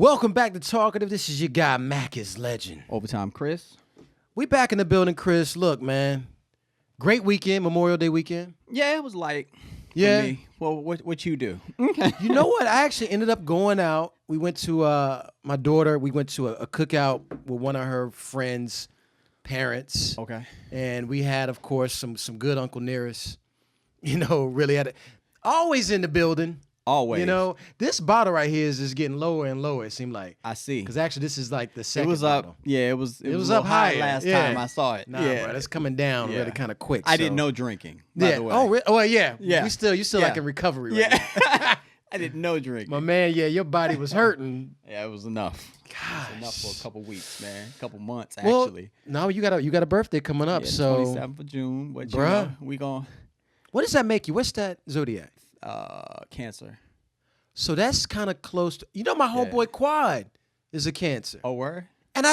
Welcome back to Talkative. This is your guy, Mac's Legend. Overtime, Chris. We back in the building, Chris. Look, man. Great weekend, Memorial Day weekend. Yeah, it was light for Yeah. me. Well, what you do? You know what? I actually ended up going out. We went to, my daughter, we went to a cookout with one of her friends' parents. Okay. And we had, of course, some good Uncle Nearest. You know, really had always in the building. Always. You know, this bottle right here is just getting lower and lower, it seemed like. I see. Because actually, this is like the second It was bottle. up. Yeah, it was It was a up little high higher. last Yeah. time I saw it. Nah, yeah. bro, that's coming down really kind of quick. I didn't know drinking, by the way. Oh, well, yeah. Yeah. You still like in recovery right now. Yeah. I didn't know drinking. My man, yeah, your body was hurting. Yeah, it was enough. Gosh. It was enough for a couple weeks, man. A couple months, Well, actually. no, you got a birthday coming up, Yeah, so 27th of June. But, you Bruh. know, we going what does that make you? What's that zodiac? Cancer. So that's kind of close to, you know, my homeboy Quad is a Cancer. Oh, word? And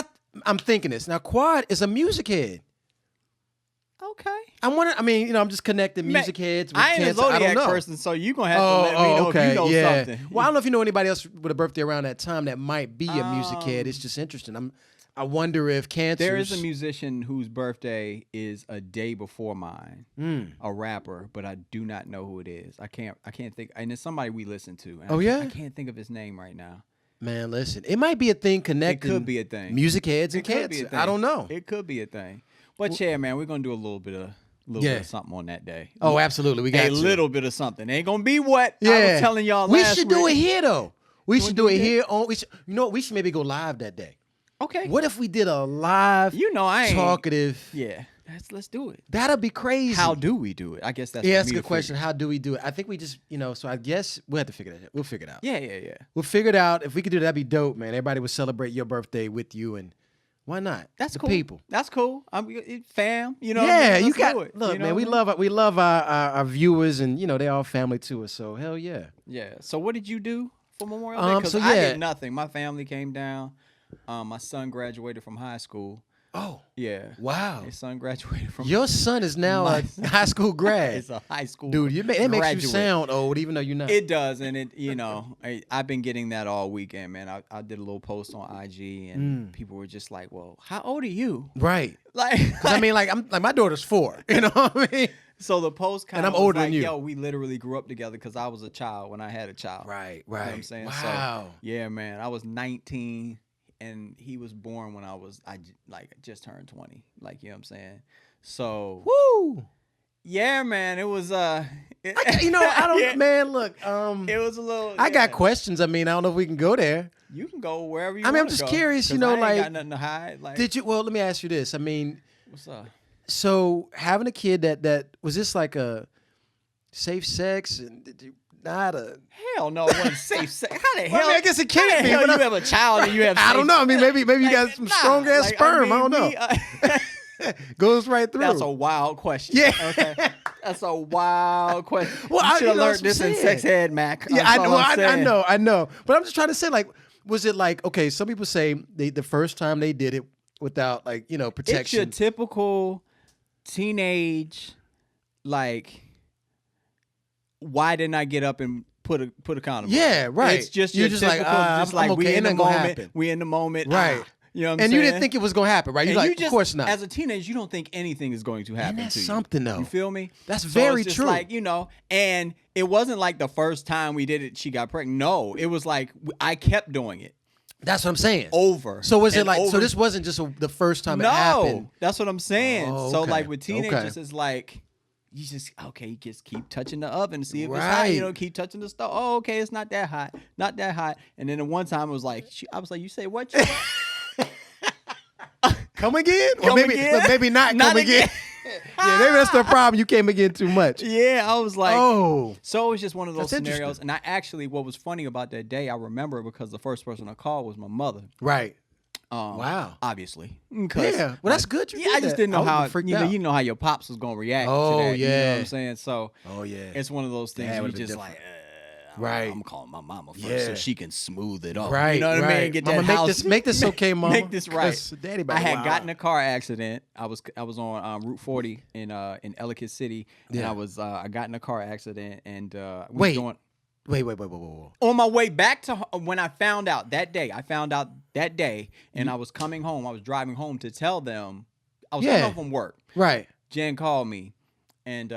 I'm thinking this. Now, Quad is a music head. Okay. I'm wondering, I mean, you know, I'm just connecting music heads with I ain't Cancer. a Zodiac I don't know. person, so you're going to have to let me know if you know something. Well, I don't know if you know anybody else with a birthday around that time that might be a music head. It's just interesting. I wonder if Cancer. There is a musician whose birthday is a day before mine, a rapper, but I do not know who it is. I can't think, and it's somebody we listen to. And I can't think of his name right now. Man, listen, it might be a thing connecting. It could be a thing. Music heads and It could be a Cancer. thing. I don't know. It could be a thing. But yeah, man, we're gonna do a little bit of something on that day. Oh, absolutely, we got a little bit of something. Ain't gonna be what I was telling y'all. We last should do week. it here though. We should do it it here. You know what? We should maybe go live that day. Okay. What if we did a live? You know, I ain't Talkative. Yeah, let's do it. That'd be crazy. How do we do it? I guess that's that's a good question. How do we do it? I think we just, so I guess we'll have to figure that out. We'll figure it out. Yeah. We'll figure it out. If we could do that, that'd be dope, man. Everybody would celebrate your birthday with you, and why not? That's the cool. people. That's cool. Fam. You know. Yeah, let's you got. do it. Look, You know man, we what love our viewers, and they all family to us. So hell yeah. Yeah. So what did you do for Memorial Day? Because so I yeah. did nothing. My family came down. My son graduated from high school. Oh. Yeah. Wow. His son graduated from. Your son is now a high school grad. It's a high school. Dude, it makes you graduate. sound old, even though you're not. It does, and I've been getting that all weekend, man. I did a little post on IG, and people were just like, "Well, how old are you?" Right. Like, Because I mean, I'm like my daughter's 4. You know what I mean? so the post kind And of I'm older like, than you. "Yo, we literally grew up together because I was a child when I had a child." Right. You know what I'm saying? Wow. So, yeah, man. I was 19, and he was born when I just turned 20. Like, you know what I'm saying? So, Woo. yeah, man. It was I don't. Yeah. Man, look. It was a little. I got questions. I mean, I don't know if we can go there. You can go wherever you. I mean, I'm wanna just go, curious. 'cause I ain't like, got nothing to hide. Like, did you? Well, let me ask you this. I mean, what's up? so having a kid that was this like a safe sex, and did you not a? Hell no, it wasn't safe sex. How the hell? Well, I mean, I guess it can't how the be, hell but you have a child and you have. I don't know. I mean, maybe you like, got some strong ass sperm. I don't know. Goes right through. That's a wild question. Yeah. Okay. That's a wild question. Well, you should have learned what I'm this in saying. sex ed, Mac. Yeah, That's all I'm saying. I know. But I'm just trying to say, like, was it like, okay, some people say the first time they did it without, like, protection. It's your typical teenage, like, why didn't I get up and put a condom on? Yeah, right. It's just You're your just like, typical, just I'm like okay, we it in the ain't gonna moment. happen. We in the moment. Right. You know what I'm and saying? you didn't think it was going to happen, right? You're like, of course not. As a teenager, you don't think anything is going to happen And that's to you. something, though. You feel me? That's So very it's just true. like, and it wasn't like the first time we did it, she got pregnant. No, it was like I kept doing it. That's what I'm saying. Over. So was it and like, so over. this wasn't just the first time No, it happened? that's what I'm saying. Oh, So okay. like with teenagers, Okay. it's like, you just keep touching the oven to see if it's Right. hot. Keep touching the stove. Oh, okay, it's not that hot. Not that hot. And then the one time it was like, I was like, you say what? Come again? Or Come maybe, again? maybe not come again. Yeah, maybe that's the problem. You came again too much. Yeah, I was like, Oh. So it was just one of those That's scenarios. And what was funny about that day, I remember because the first person I called was my mother. Right. Wow. Obviously. Yeah. Well, that's good. You Yeah, did I just that. didn't know would've how been freaked you out. know how your pops was gonna react Oh, to that. You know yeah. what I'm saying? So Oh, yeah. it's one of those things Yeah, it where you would've been just different. like, Right. I'm calling my mama first Yeah. so she can smooth it off. Right. You know what I mean? right. Get Mama, that make house. make this okay, mama. Make this right. 'Cause Daddy about I to had wild gotten in out. a car accident. I was on Route 40 in Ellicott City, and Yeah. I got in a car accident and we Wait. was doing. Wait. On my way back to when I found out that day, and I was coming home. I was driving home to tell them I was coming home from work. Right. Jen called me, and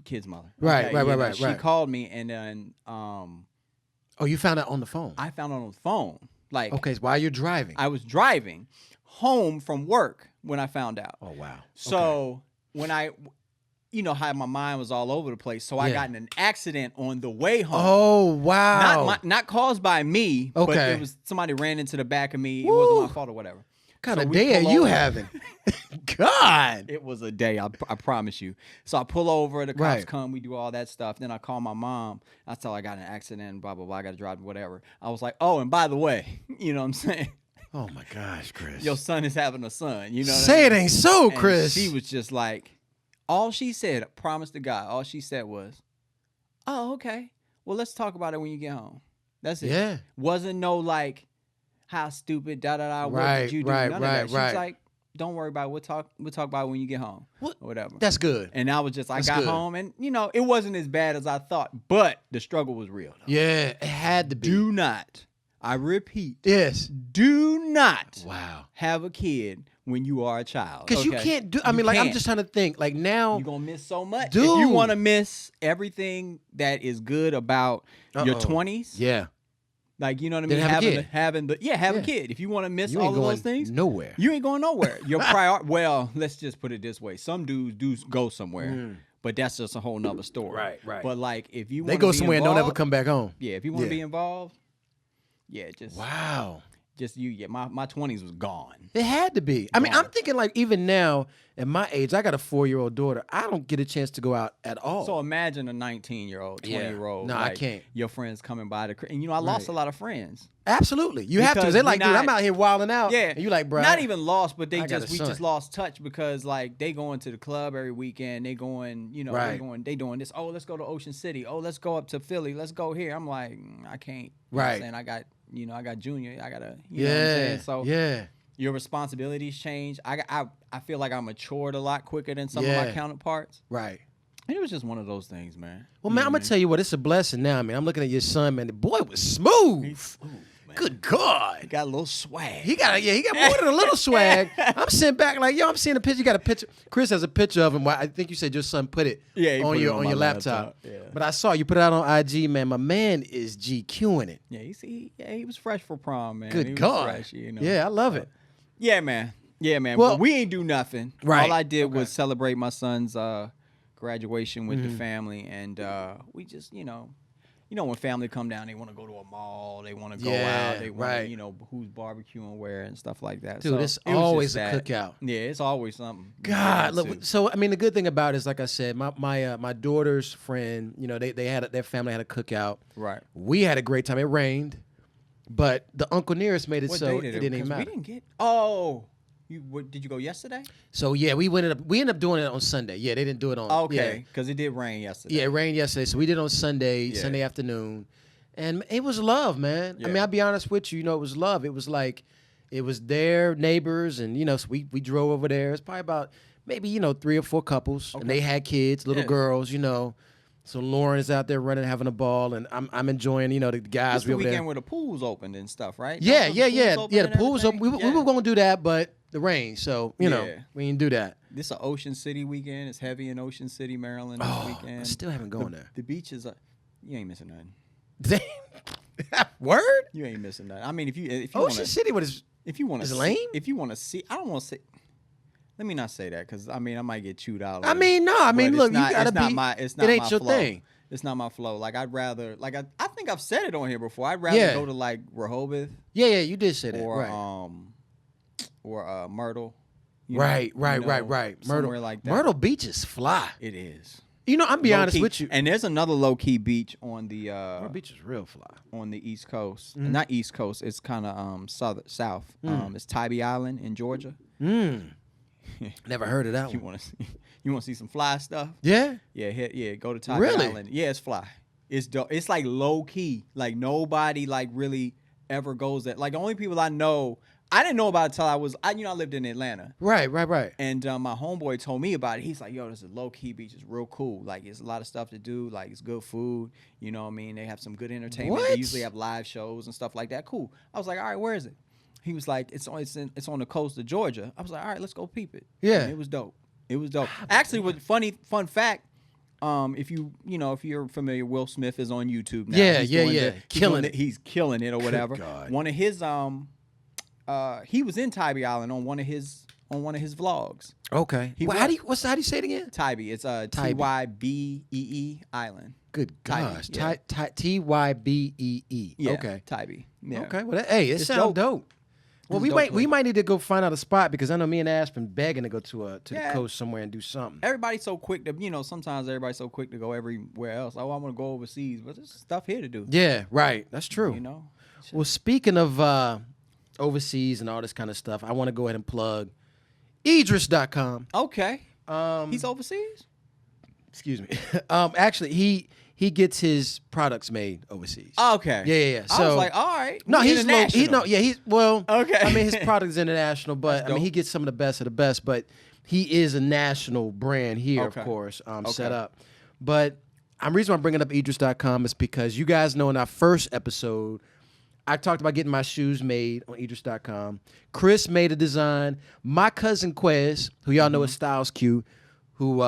kid's mother. Right. Right. She called me, and then oh, you found out on the phone? I found out on the phone. Like, okay, so while you're driving? I was driving home from work when I found out. Oh, wow. So when I, how my mind was all over the place. So I got in an accident on the way home. Oh, wow. Not caused by me, but it was somebody ran into the back of me. It wasn't my fault or whatever. What kind of day are you having? God. It was a day, I promise you. So I pull over, the cops come, we do all that stuff. Then I call my mom. I tell her I got in an accident, blah, blah, blah. I got to drive, whatever. I was like, oh, and by the way, you know what I'm saying? Oh, my gosh, Chris. Your son is having a son. You know what Say I mean? It ain't so, And Chris. she was just like, all she said, promise to God, all she said was, oh, okay. Well, let's talk about it when you get home. That's it. Yeah. Wasn't no like, how stupid, what did you do? None of that. She was like, don't worry about it. We'll talk about it when you get home. Or whatever. That's good. And I was just, I got home and, it wasn't as bad as I thought, but the struggle was real. Though. Yeah, it had to be. Do not, I repeat. Yes. Do not have a kid when you are a child. Because you can't do, I'm just trying to think. Like now. You're going to miss so much. Dude. If you want to miss everything that is good about your 20s. Yeah. Like, you know what I mean? Then Have a kid. If you want to miss all of those things, nowhere. You ain't going nowhere. Your well, let's just put it this way. Some dudes do go somewhere, but that's just a whole nother story. Right. But like, if you they go somewhere and don't ever come back home. Yeah, if you want to be involved, just my 20s was gone. It had to be. I mean, I'm thinking like even now at my age, I got a 4-year-old daughter. I don't get a chance to go out at all. So imagine a 19-year-old, 20-year-old. No, I can't. Your friends coming by the crib. And I lost a lot of friends. Absolutely. You have to. They're like, dude, I'm out here wilding out. Yeah. And you like, bro. Not even lost, but we just lost touch because like they going to the club every weekend. They going, they doing this. Oh, let's go to Ocean City. Oh, let's go up to Philly. Let's go here. I'm like, I can't. Right. And I got Junior. I gotta, you know what I'm saying? So your responsibilities change. I feel like I matured a lot quicker than some of my counterparts. Right. And it was just one of those things, man. Well, man, I'm gonna tell you what, it's a blessing now, man. I'm looking at your son, man. The boy was smooth. Good God. He got a little swag. He got more than a little swag. I'm sitting back like, I'm seeing a picture. You got a picture. Chris has a picture of him. I think you said your son put it on your laptop. Yeah. But I saw you put it out on IG, man. My man is GQing it. Yeah, he was fresh for prom, man. Good God. Fresh, Yeah, I love it. Yeah, man. Well, but we ain't do nothing. Right. All I did was celebrate my son's graduation with the family, and we just, when family come down, they want to go to a mall, they want to go out, they want to, who's barbecuing where and stuff like that. Dude, it's always a cookout. Yeah, it's always something. God, look. So I mean, the good thing about it is, like I said, my daughter's friend, their family had a cookout. Right. We had a great time. It rained, but the Uncle Nearest made it so it didn't even matter. We didn't get. Oh. Did you go yesterday? So yeah, we ended up doing it on Sunday. Yeah, they didn't do it on. Okay, because it did rain yesterday. Yeah, it rained yesterday, so we did it on Sunday afternoon, and it was love, man. Yeah. I mean, I'll be honest with you, it was love. It was like, it was their neighbors, and so we drove over there. It's probably about maybe 3 or 4 couples, and they had kids, little girls, So Lauren is out there running, having a ball, and I'm enjoying, the guys. It's the weekend where the pool's opened and stuff, right? Yeah. The pool's open. We were going to do that, but the rain, so we didn't do that. This is an Ocean City weekend. It's heavy in Ocean City, Maryland this weekend. I still haven't gone there. The beaches you ain't missing nothing. Word? You ain't missing nothing. I mean, if you Ocean City, what is? If you want to lame? If you want to see, I don't want to say. Let me not say that because I might get chewed out. I mean, no. I mean, look, you gotta be. It's not it ain't my your flow. thing. It's not my flow. Like I'd rather, I think I've said it on here before. I'd rather go to like Rehoboth. Yeah, you did say that. Or Myrtle. Right. Myrtle, somewhere like that. Myrtle Beach is fly. It is. I'm be honest with you. And there's another low key beach on the. Myrtle Beach is real fly. On the East Coast, not East Coast. It's kind of south. It's Tybee Island in Georgia. Never heard of that one. You want to see some fly stuff? Yeah. Yeah. Go to Tybee Island. Yeah, it's fly. It's dope. It's like low key. Like nobody like really ever goes there. Like the only people I know I didn't know about it till I lived in Atlanta. Right. And my homeboy told me about it. He's like, yo, this is a low-key beach. It's real cool. Like, it's a lot of stuff to do. Like, it's good food. You know what I mean? They have some good entertainment. What? They usually have live shows and stuff like that. Cool. I was like, all right, where is it? He was like, it's on the coast of Georgia. I was like, all right, let's go peep it. Yeah. And it was dope. Actually, with fun fact, if you're familiar, Will Smith is on YouTube now. Yeah. He's killing it or whatever. God. One of his he was in Tybee Island on one of his vlogs. Okay. How do you say it again? Tybee. It's Tybee Island. Good gosh. Yeah. Tybee. Yeah, Okay. Tybee. Yeah. Okay. Well, hey, it sounds dope. Well, we might need to go find out a spot because I know me and Ash been begging to go to the coast somewhere and do something. Everybody's so quick to, sometimes everybody's so quick to go everywhere else. Oh, I want to go overseas, but there's stuff here to do. Yeah, right. That's true. Well, speaking of overseas and all this kind of stuff, I want to go ahead and plug Idris.com. Okay. He's overseas? Excuse me. Actually, he gets his products made overseas. Okay. Yeah. So I was like, all right. No, he's international. Okay. I mean, his product is international, but I mean, he gets some of the best of the best. But he is a national brand here, of course, set up. But the reason why I'm bringing up Idris.com is because you guys know in our first episode, I talked about getting my shoes made on Idris.com. Chris made a design. My cousin Quez, who y'all know is Styles Q, who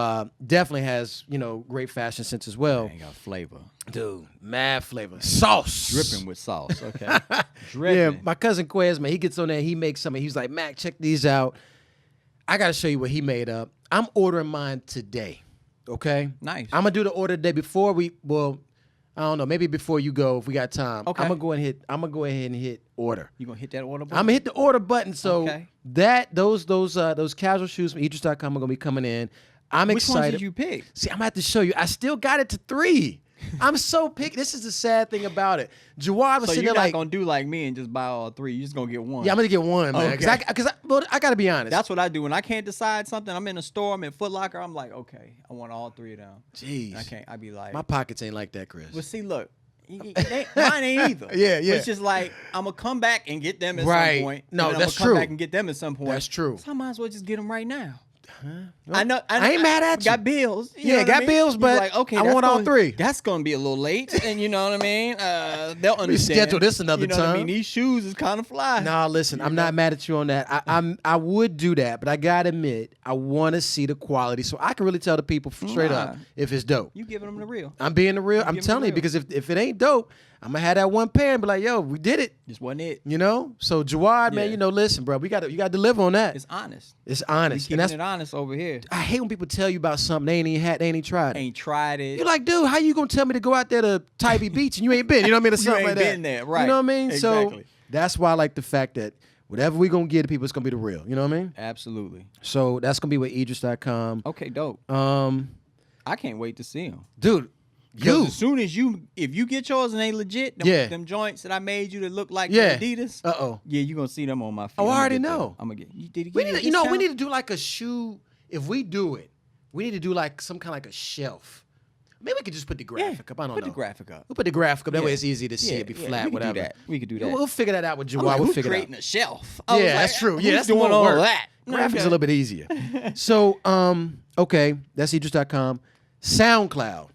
definitely has, great fashion sense as well. Man, got flavor. Dude, mad flavor. Sauce. Dripping with sauce, okay. Dripping. Yeah, my cousin Quez, man, he gets on there, he makes something. He's like, Mac, check these out. I got to show you what he made up. I'm ordering mine today, okay? Nice. I'm going to do the order the day before I don't know, maybe before you go if we got time. Okay. I'm going to go ahead and hit order. You going to hit that order button? I'm going to hit the order button. So okay. those casual shoes from Idris.com are going to be coming in. I'm excited. Which ones did you pick? See, I'm going to have to show you. I still got it to 3. I'm so picky. This is the sad thing about it. Jawad was so sitting you're there not going to do like me and just buy all 3. You're just going to get one. Yeah, I'm going to get one, man. Okay. Because I got to be honest. That's what I do. When I can't decide something, I'm in a store, I'm in Foot Locker, I'm like, okay, I want all 3 of them. Jeez. I be like. My pockets ain't like that, Chris. Well, see, look. Mine ain't either. Yeah. But it's just like, I'm going to come back and get them at some point. No, that's true. I'm going to come back and get them at some point. That's true. So I might as well just get them right now. Huh? I know. I ain't mad at you. Got bills. Got bills, but like, okay, I want all 3. That's going to be a little late, and you know what I mean? They'll understand. Schedule this another time. What I mean? These shoes is kind of fly. Nah, listen, I'm not mad at you on that. I would do that, but I got to admit, I want to see the quality so I can really tell the people straight up if it's dope. You giving them the real. I'm being the real. I'm telling you, because if it ain't dope, I'm going to have that one pair and be like, yo, we did it. Just wasn't it. So Jawad, man, listen, bro, you got to deliver on that. It's honest. It's honest. We keeping it honest over here. I hate when people tell you about something they ain't even tried it. Ain't tried it. You're like, dude, how you gonna tell me to go out there to Tybee Beach and you ain't been? You know what I mean? Or something like that. You ain't been there, right? You know what I mean? Exactly. So that's why I like the fact that whatever we gonna give to people, it's gonna be the real. You know what I mean? Absolutely. So that's gonna be with Idris.com. Okay, dope. I can't wait to see them, dude. As soon as if you get yours and they legit, them joints that I made you that look like Adidas. Yeah, you gonna see them on my feet. Oh, I already know. I'm gonna get. We need to do like a shoe. If we do it, we need to do like some kind of like a shelf. Maybe we could just put the graphic up. I don't know. Put the graphic up. We'll put the graphic up. That way it's easy to see. It'd be flat, whatever. We could do that. We'll figure that out with Jawad. Like, we'll who's figure creating it out. a shelf? That's true. Yeah, that's doing all that. Graphics a little bit easier. So, okay, that's Idris.com. SoundCloud.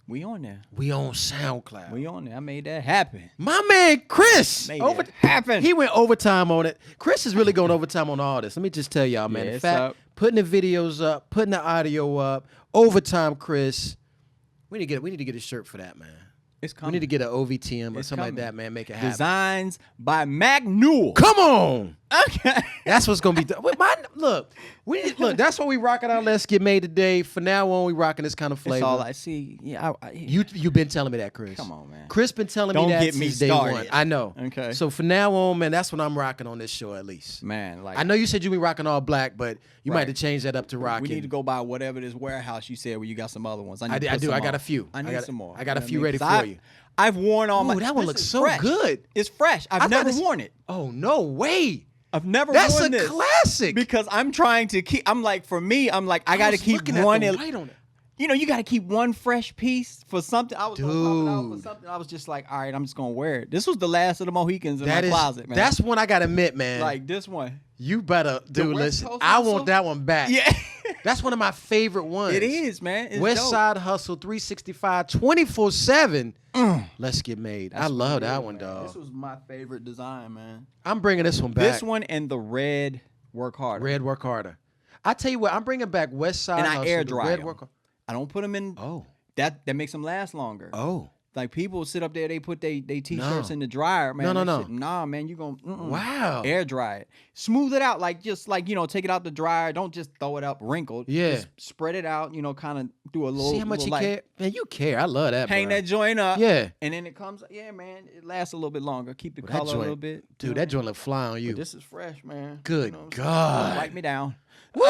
We on there. We on SoundCloud. We on there. I made that happen. My man Chris made that happen. He went overtime on it. Chris is really going overtime on all this. Let me just tell y'all, man. In fact, putting the videos up, putting the audio up, overtime, Chris. We need to get a shirt for that, man. It's coming. We need to get an OVTM or something like that, man. Make it happen. Designs by Mac Newell. Come on. Okay. That's what's gonna be done. Look, that's what we rocking our Let's Get Made today. For now on, we rocking this kind of flavor. That's all I see. Yeah, you've been telling me that, Chris. Come on, man. Chris been telling me that Don't get me since day started. 1. I know. Okay. So for now on, man, that's what I'm rocking on this show at least. Man, like I know you said you be rocking all black, but you might have to change that up to rocking. We need to go by whatever this warehouse you said where you got some other ones. I do. I got a few. I need some more. I got a few ready for you. I've worn all my. Ooh, that one looks so good. It's fresh. I've never worn it. Oh no way! I've never worn this. That's a classic. Because I'm trying to keep. I'm like, for me, I'm like, I got to keep running. Right on it. you got to keep one fresh piece for something. I was gonna pop it out for something. I was just like, all right, I'm just gonna wear it. This was the last of the Mohicans in my closet, man. That's one I gotta admit, man. Like this one. You better, dude. Listen, I want that one back. Yeah. That's one of my favorite ones. It is, man. It's West dope. Side Hustle 365 24/7. Let's get made. I love that one, dog. This was my favorite design, man. I'm bringing this one back. This one and the red Work Harder. Red Work Harder. I tell you what, I'm bringing back West Side and Hustle. I air dry Red them. Work. I don't put them in. Oh. That makes them last longer. Oh. Like people sit up there, they put they t-shirts in the dryer, man. No. Shit, nah, man, you gonna Wow. air dry it, smooth it out, like just like take it out the dryer. Don't just throw it up wrinkled. Yeah. Just spread it out. Kind of do a little. See how much you like, care, man. You care. I love that. hang bro. that joint up. Yeah. And then it comes. Yeah, man, it lasts a little bit longer. Keep the That color a joint- little bit. Dude, that joint look fly on you. But this is fresh, man. Good what I'm God. saying? Wipe me down. Woo!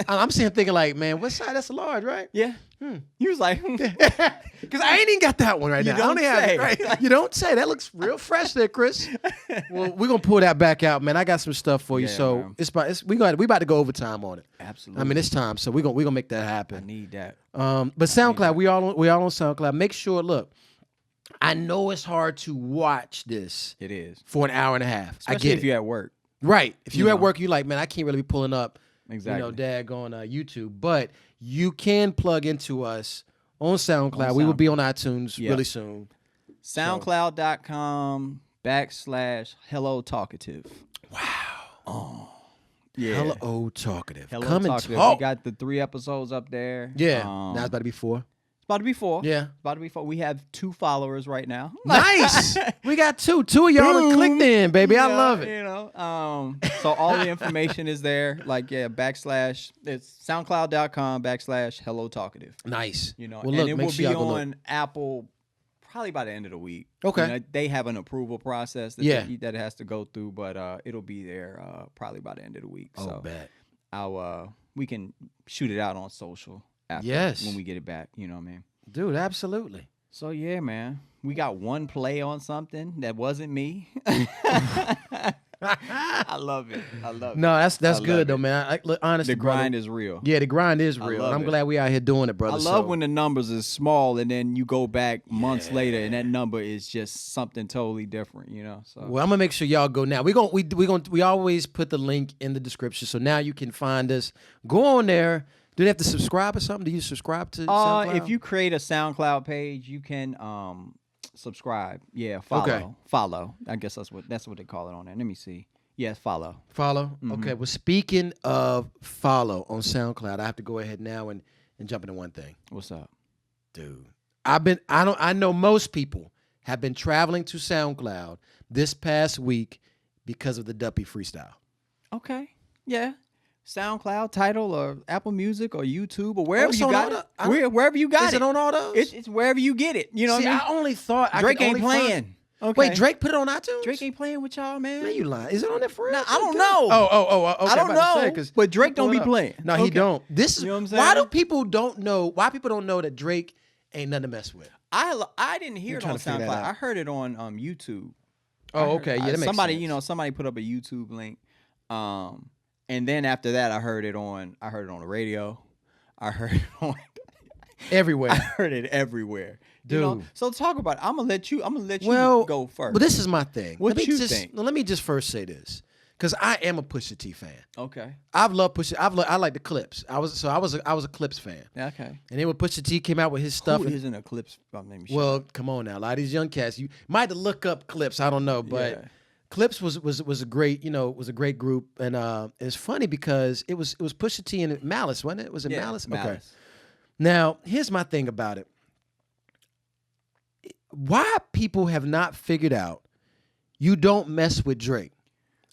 I'm sitting thinking like, man, West Side, that's a large, right? Yeah. You was like, Because I ain't even got that one right now. You don't I only have say. it, right? You don't say. That looks real fresh there, Chris. Well, we're gonna pull that back out, man. I got some stuff for you. Yeah, So man. we about to go overtime on it. Absolutely. I mean, it's time. So we're gonna make that I happen. need that. But SoundCloud, we all on SoundCloud. Make sure, look, I know it's hard to watch this It is. for an hour and a half. Especially I get if it. you're at work. Right. If you're You at know. work, you like, man, I can't really be pulling up, Exactly. dag on YouTube. But you can plug into us on SoundCloud. We will be on iTunes really soon. SoundCloud.com/Hello Talkative. Wow. Oh. Yeah. Hello Talkative. Hello Come Talkative. and talk. We got the 3 episodes up there. Yeah. Now it's about to be 4. It's about to be 4. Yeah. It's about to be 4. We have 2 followers right now. Nice. We got 2. 2 of y'all done clicked in, baby. I love it. So all the information is there. Like, it's SoundCloud.com/Hello Talkative. Nice. Well, well, look, and it make will sure be y'all go on Apple probably by the end of the week. Okay. They have an approval process that that it has to go through, but it'll be there probably by the end of the week. look. So Oh, bet. we can shoot it out on social after when we get it back. You know what I mean? Dude, absolutely. So yeah, man. We got one play on something that wasn't me. I love it. No, that's love good it. though, man. Look, honestly, The grind brother, is real. Yeah, the grind is real. love And I'm it. glad we out here doing it, brother. I love when the numbers is small and then you go back months later and that number is just something totally different, So Well, I'm gonna make sure y'all go now. We always put the link in the description, so now you can find us. Go on there. Do they have to subscribe or something? Do you subscribe to SoundCloud? if you create a SoundCloud page, you can subscribe. Yeah, follow. Okay. Follow. I guess that's what they call it on there. Let me see. Yes, follow. Follow. Mm-hmm. Okay. Well, speaking of follow on SoundCloud, I have to go ahead now and jump into one thing, What's up? dude. I know most people have been traveling to SoundCloud this past week because of the Duppy Freestyle. Okay. Yeah. SoundCloud, Tidal, or Apple Music, or YouTube, or wherever it's you on got all it. the- Wherever you got Is it on all those? It's wherever you get it. You know See, what I mean? I only thought Drake I could ain't only playing. find- Okay. Wait, Drake put it on iTunes? Drake ain't playing with y'all, man. Man, you lying. Is it on there for real? Nah, I don't Okay. know. Oh, okay. I don't I'm about to say, know, 'cause but Drake pull don't it be up. playing. No, he Okay. don't. This is You know what I'm why saying? do people don't know? Why people don't know that Drake ain't nothing to mess with? I didn't hear it trying on to figure that SoundCloud. out. I heard it on YouTube. Oh, okay. Yeah, that makes somebody, sense. somebody put up a YouTube link. And then after that, I heard it on the radio. I heard it on. Everywhere. I heard it everywhere. You know? Dude. So talk about it. I'm gonna let you Well, go first. But this is my thing. What let me you just, think? Let me just first say this, because I am a Pusha T fan. Okay. I've loved Pusha. I like the Clips. I was a Clips fan. Yeah, okay. And then when Pusha T came out with his stuff, Who and- is in Eclipse? well, come on now, a lot of these young cats. You might have to look up Clips. I don't know, but Yeah. Clips was a great, was a great group, and it's funny because it was Pusha T and Malice, wasn't it? Was it Malice? Okay. Now here's my thing about it. Why people have not figured out you don't mess with Drake.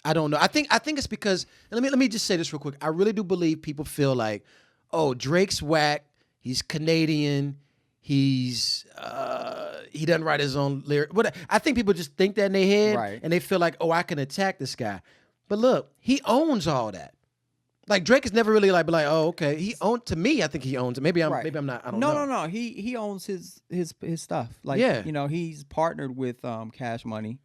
I don't know. I think it's because let me just say this real quick. I really do believe people feel like, oh, Drake's whack. He's Canadian. He doesn't write his own lyric. What I think people just think that in their head, Right. and they feel like, oh, I can attack this guy. But look, he owns all that. Like Drake has never really be like, oh, okay. To me, I think he owns it. Maybe I'm not. I don't know. No. He owns his stuff. Like, Yeah. he's partnered with Cash Money.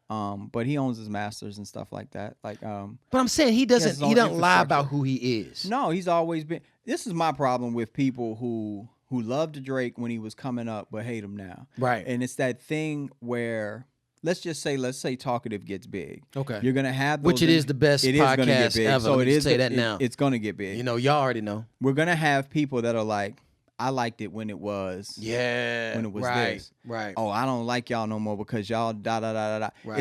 But he owns his masters and stuff like that. Like, but I'm saying he doesn't lie about who he is. No, he's always been. This is my problem with people who loved Drake when he was coming up, but hate him now. Right. And it's that thing where let's say Talkative gets big. Okay. You're gonna have which it is the best podcast ever. So it is say that now. It's gonna get big. You know, y'all already know. We're gonna have people that are like, I liked it when it was when it was this. Right. Oh, I don't like y'all no more because y'all da da da da da. Right.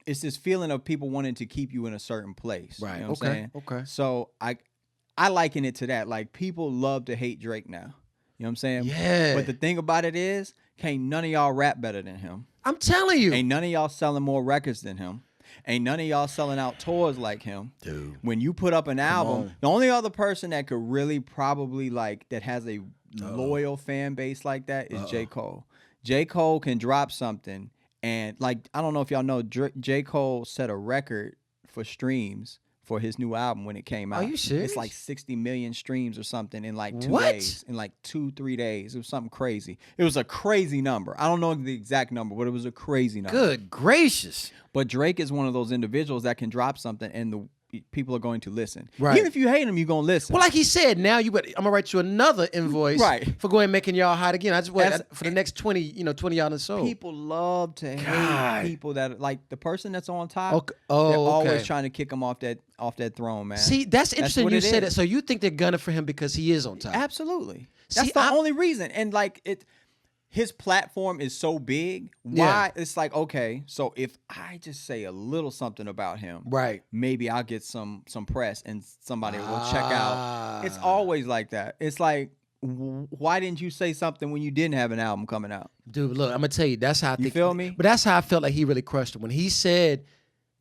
It's this feeling of people wanting to keep you in a certain place. Right. You know what I'm saying? Okay. So I liken it to that. Like, people love to hate Drake now. You know what I'm saying? Yeah. But the thing about it is, can't none of y'all rap better than him. I'm telling you. Ain't none of y'all selling more records than him. Ain't none of y'all selling out tours like him. Dude. When you put up an album, the only other person that could really probably that has a loyal fan base like that is J. Cole. J. Cole can drop something and I don't know if y'all know, J. Cole set a record for streams for his new album when it came out. Are you serious? It's like 60 million streams or something in like 2 What? days. In like 2-3 days. It was something crazy. It was a crazy number. I don't know the exact number, but it was a crazy number. Good gracious. But Drake is one of those individuals that can drop something and the people are going to listen. Right. Even if you hate him, you're going to listen. Well, like he said, now I'm going to write you another invoice for going and making y'all hot again. I just want for the next 20 y'all in soul. People love to hate people that like the person that's on top. Okay. They're always trying to kick him off that throne, man. See, that's interesting what you it said is. that. So you think they're gunning for him because he is on top? Absolutely. That's See, the only reason. And his platform is so big. Why? It's like, okay, so if I just say a little something about him, right, maybe I'll get some press and somebody will check out. It's always like that. It's like, why didn't you say something when you didn't have an album coming out? Dude, look, I'm gonna tell you, that's how I think. You feel me? But that's how I felt like he really crushed it when he said,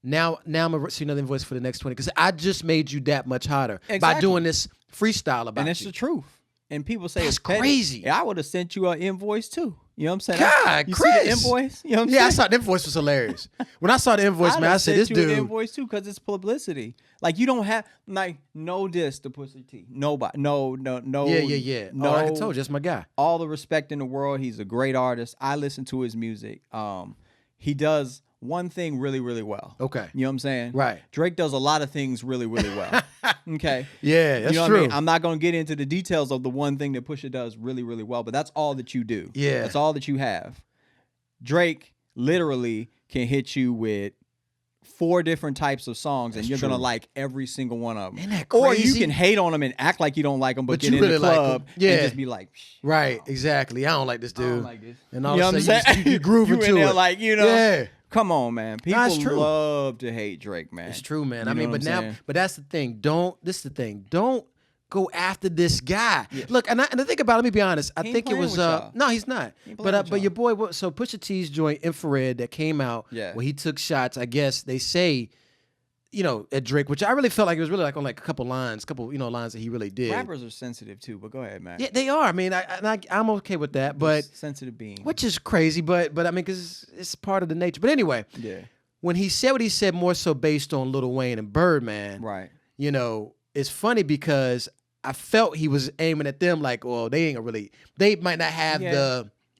"Now I'm gonna see another invoice for the next 20 because I just made you that much hotter by doing this freestyle about and it's you." the truth. And people say that's it's petty. crazy. Yeah, I would have sent you an invoice too. You know what I'm saying? God, you Chris. see the invoice? You know what I'm saying? I saw the invoice was hilarious. When I saw the invoice, man, I said, "This dude." An invoice too, because it's publicity. Like, you don't have no diss to Pusha T. Nobody. No. Yeah. No, I told you, that's my guy. All the respect in the world. He's a great artist. I listen to his music. He does one thing really, really well. Okay. You know what I'm saying? Right. Drake does a lot of things really, really well. Okay. Yeah, that's you know true. What I mean? I'm not going to get into the details of the one thing that Pusha does really, really well, but that's all that you do. Yeah. That's all that you have. Drake literally can hit you with 4 different types of songs, and you're going to like every single one of them. Isn't that crazy? Or you can hate on them and act like you don't like them, but get you in really the club like and just be like, right, exactly. I don't like this dude. I don't like this. And all you know of a what sudden, I'm saying? you grooving you to in there it. like, you know. Yeah. Come on, man. People it's true. love to hate Drake, man. It's true, man. You I mean, know but what I'm now, saying? but that's the thing. This is the thing. Don't go after this guy. Yeah. Look, and the thing about it, let me be honest. I He ain't think it playing was with y'all. no, he's not. He ain't playing with But your y'all. boy, so Pusha T's joint Infrared that came out, Yeah. where he took shots. I guess they say, at Drake, which I really felt like it was really like on like a couple lines that he really did. Rappers are sensitive too, but go ahead, man. Yeah, they are. I mean, I'm okay with that, but sensitive being. which is crazy, but I mean, because it's part of the nature. But anyway, Yeah. when he said what he said, more so based on Lil Wayne and Birdman, Right. It's funny because I felt he was aiming at them like, well, they might not have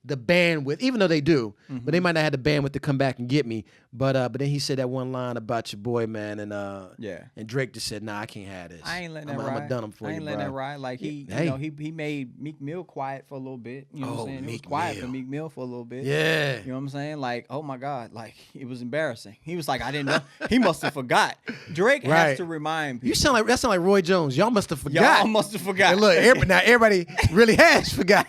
the bandwidth, even though they do, but they might not have the bandwidth to come back and get me. But then he said that one line about your boy, man, and and Drake just said, nah, I can't have this. I ain't letting that I'm ride. gonna done him for I you, ain't letting bro. that ride. Like he made Meek Mill quiet for a little bit. You know what I'm saying? He was Meek quiet Mill. for Meek Mill for a little bit. Yeah. You know what I'm saying? Like, oh my God, like it was embarrassing. He was like, I didn't know. He must have forgot. Drake has to remind people. That sound like Roy Jones. Y'all must have forgot. Y'all must have forgot. And look, everybody really has forgot.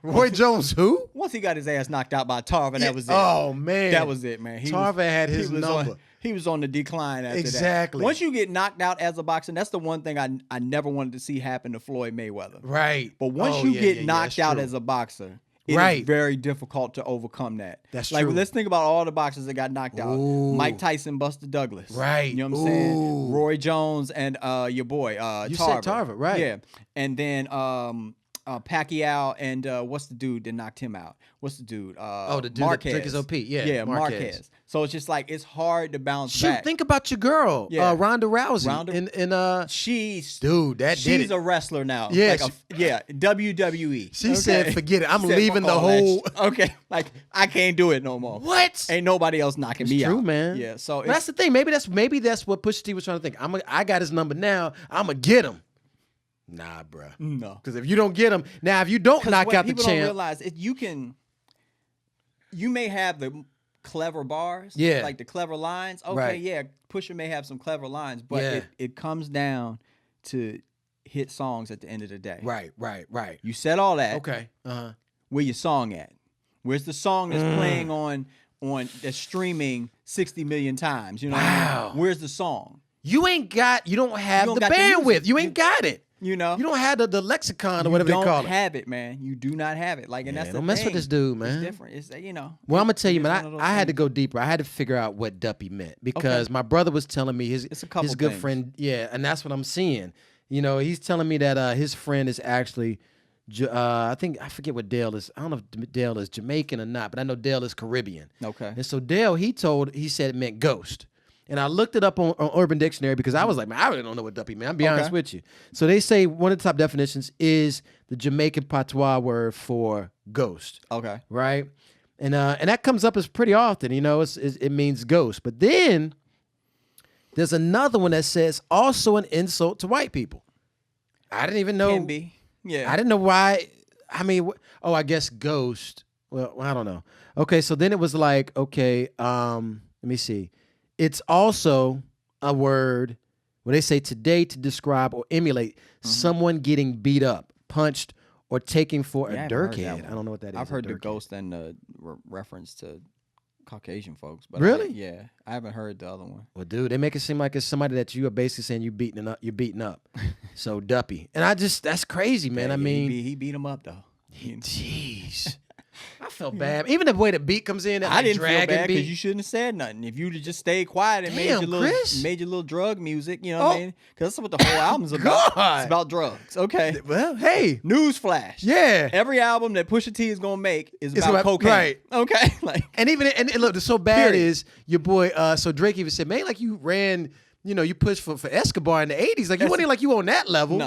Roy Jones, who? Once he got his ass knocked out by Tarver, that was it. Oh man, that was it, man. Tarver had his number. He was on the decline after that. Exactly. Once you get knocked out as a boxer, that's the one thing I never wanted to see happen to Floyd Mayweather. Right. But once you get knocked out as a boxer, it is very difficult to overcome that. That's like, true. Let's think about all the boxers that got knocked out. Mike Tyson, Buster Douglas. Right. You know what I'm saying? Roy Jones and your boy, Tarver. You said Tarver, right. Yeah. And then Pacquiao and what's the dude that knocked him out? What's the dude? The dude Marquez. that took his OP. Yeah, Yeah, Marquez. So it's just like it's hard to bounce Shoot, back. think about your girl, Ronda Rousey. She's she's a wrestler now. Yeah, WWE. She said, "Forget it. I'm leaving the whole." Okay, like I can't do it no more. What? Ain't nobody else knocking me out. True, man. Yeah. So that's the thing. Maybe that's what Pusha T was trying to think. I got his number now. I'm gonna get him. Nah, bruh. No. Because if you don't get him, now if you don't knock out the champ. People don't realize you may have the clever bars, like the clever lines. Okay, yeah, Pusha may have some clever lines, but it comes down to hit songs at the end of the day. Right. You said all that. Okay. Where your song at? Where's the song that's playing on that's streaming 60 million times? You know what I mean? Where's the song? You don't have the bandwidth. You ain't got it. You know, you don't have the lexicon or whatever they call it. You don't have it, man. You do not have it. Like, and that's the don't mess with this dude, man. It's different. It's Well, I'm gonna tell you, man. I had to go deeper. I had to figure out what Duppy meant because my brother was telling me his good friend. Yeah, and that's what I'm seeing. You know, he's telling me that his friend is actually, I forget what Dale is. I don't know if Dale is Jamaican or not, but I know Dale is Caribbean. Okay. And so Dale, he said it meant ghost. And I looked it up on Urban Dictionary because I was like, man, I really don't know what Duppy meant. I'll be honest with you. So they say one of the top definitions is the Jamaican patois word for ghost. Okay. Right? And that comes up as pretty often. You know, it means ghost. But then there's another one that says also an insult to white people. I didn't even know. Can be. Yeah. I didn't know why. I mean, I guess ghost. Well, I don't know. Okay, so then it was like, okay, let me see. It's also a word where they say today to describe or emulate someone getting beat up, punched, or taken for a dirkhead. I don't know what that is. I've heard the ghost and the reference to Caucasian folks. But really? I haven't heard the other one. Well, dude, they make it seem like it's somebody that you are basically saying you're beating up. So Duppy. And that's crazy, man. Yeah, I mean. He beat him up, though. Jeez. I felt bad. Even the way the beat comes in, I didn't feel bad because you shouldn't have said nothing. If you'd have just stayed quiet and made your little drug music, you know what I mean? Because that's what the whole album's about. It's about drugs. Okay. Well, hey. Newsflash. Yeah. Every album that Pusha T is gonna make is about cocaine. Right. Okay. Like. And look, the so bad is your boy. So Drake even said, man, like you ran, you pushed for Escobar in the '80s. Like you wasn't like you on that level.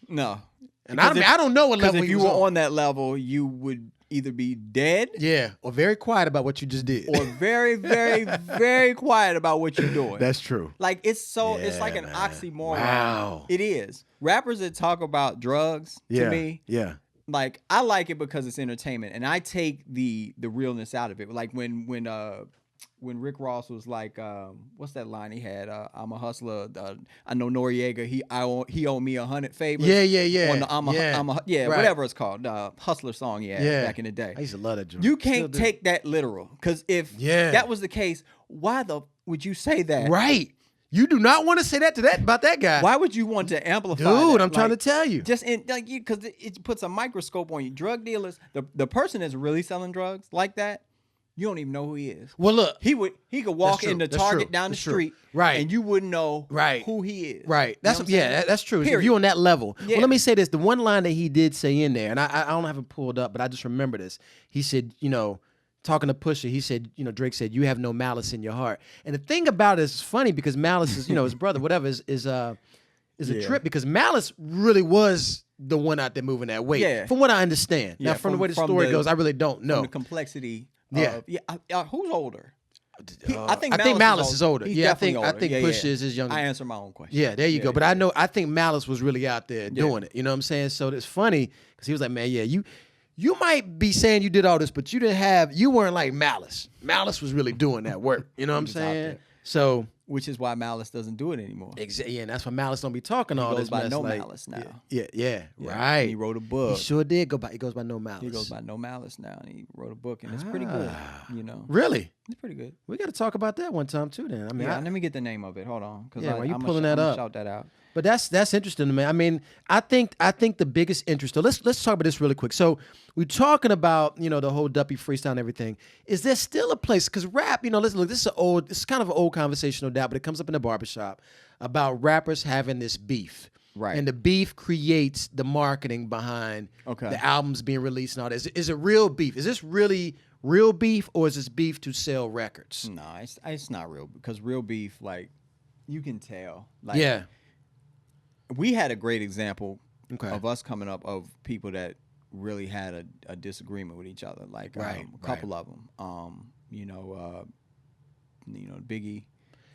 No. And I don't know what level if you were on that level, you would either be dead, or very quiet about what you just did, or very, very, very quiet about what you're doing. That's true. Like it's like an oxymoron. Wow, it is. Rappers that talk about drugs to me, like I like it because it's entertainment, and I take the realness out of it. Like when Rick Ross was like, what's that line he had? I'm a hustler. I know Noriega. He owed me 100 favors. Yeah. On the whatever it's called, Hustler song. Back in the day. I used to love that joint. You can't take that literal because if that was the case, why would you say that? Right. You do not want to say that about that guy. Why would you want to amplify? Dude, I'm trying to tell you. Just because it puts a microscope on you. Drug dealers, the person that's really selling drugs like that. You don't even know who he is. Well, look, he could walk into Target down the street, right, and you wouldn't know who he is. Right. That's true. If you're on that level. Yeah. Well, let me say this: the one line that he did say in there, and I don't have it pulled up, but I just remember this. He said, talking to Pusha, he said, Drake said, "You have no malice in your heart." And the thing about it is funny because Malice is, his brother, whatever, is a trip because Malice really was the one out there moving that weight. Yeah. From what I understand. Now, from the way the story goes, I really don't know. From the complexity. Who's older? I think Malice is older. I think Pusha is his younger. I answer my own question. Yeah, there you go. But I think Malice was really out there doing it. You know what I'm saying? So it's funny because he was like, man, you might be saying you did all this, but you weren't like Malice. Malice was really doing that work. You know what I'm saying? So. Which is why Malice doesn't do it anymore. Exactly. Yeah, and that's why Malice don't be talking all this mess. He goes by No Malice now. Yeah. Right. And he wrote a book. He sure did he goes by No Malice. He goes by No Malice now, and he wrote a book, and it's pretty good. Really? It's pretty good. We got to talk about that one time too. Then let me get the name of it. Hold on, while you pulling that up, shout that out. But that's interesting to me. I mean, I think the biggest interest. So let's talk about this really quick. So we're talking about the whole Duppy freestyle and everything. Is there still a place? Because rap, listen, look, this is kind of an old conversation, no doubt, but it comes up in the barbershop about rappers having this beef. Right. And the beef creates the marketing behind the albums being released and all that. Is it real beef? Is this really real beef, or is this beef to sell records? No, it's not real, because real beef, like, you can tell. Like, we had a great example of us coming up of people that really had a disagreement with each other. Like, a couple of them. Biggie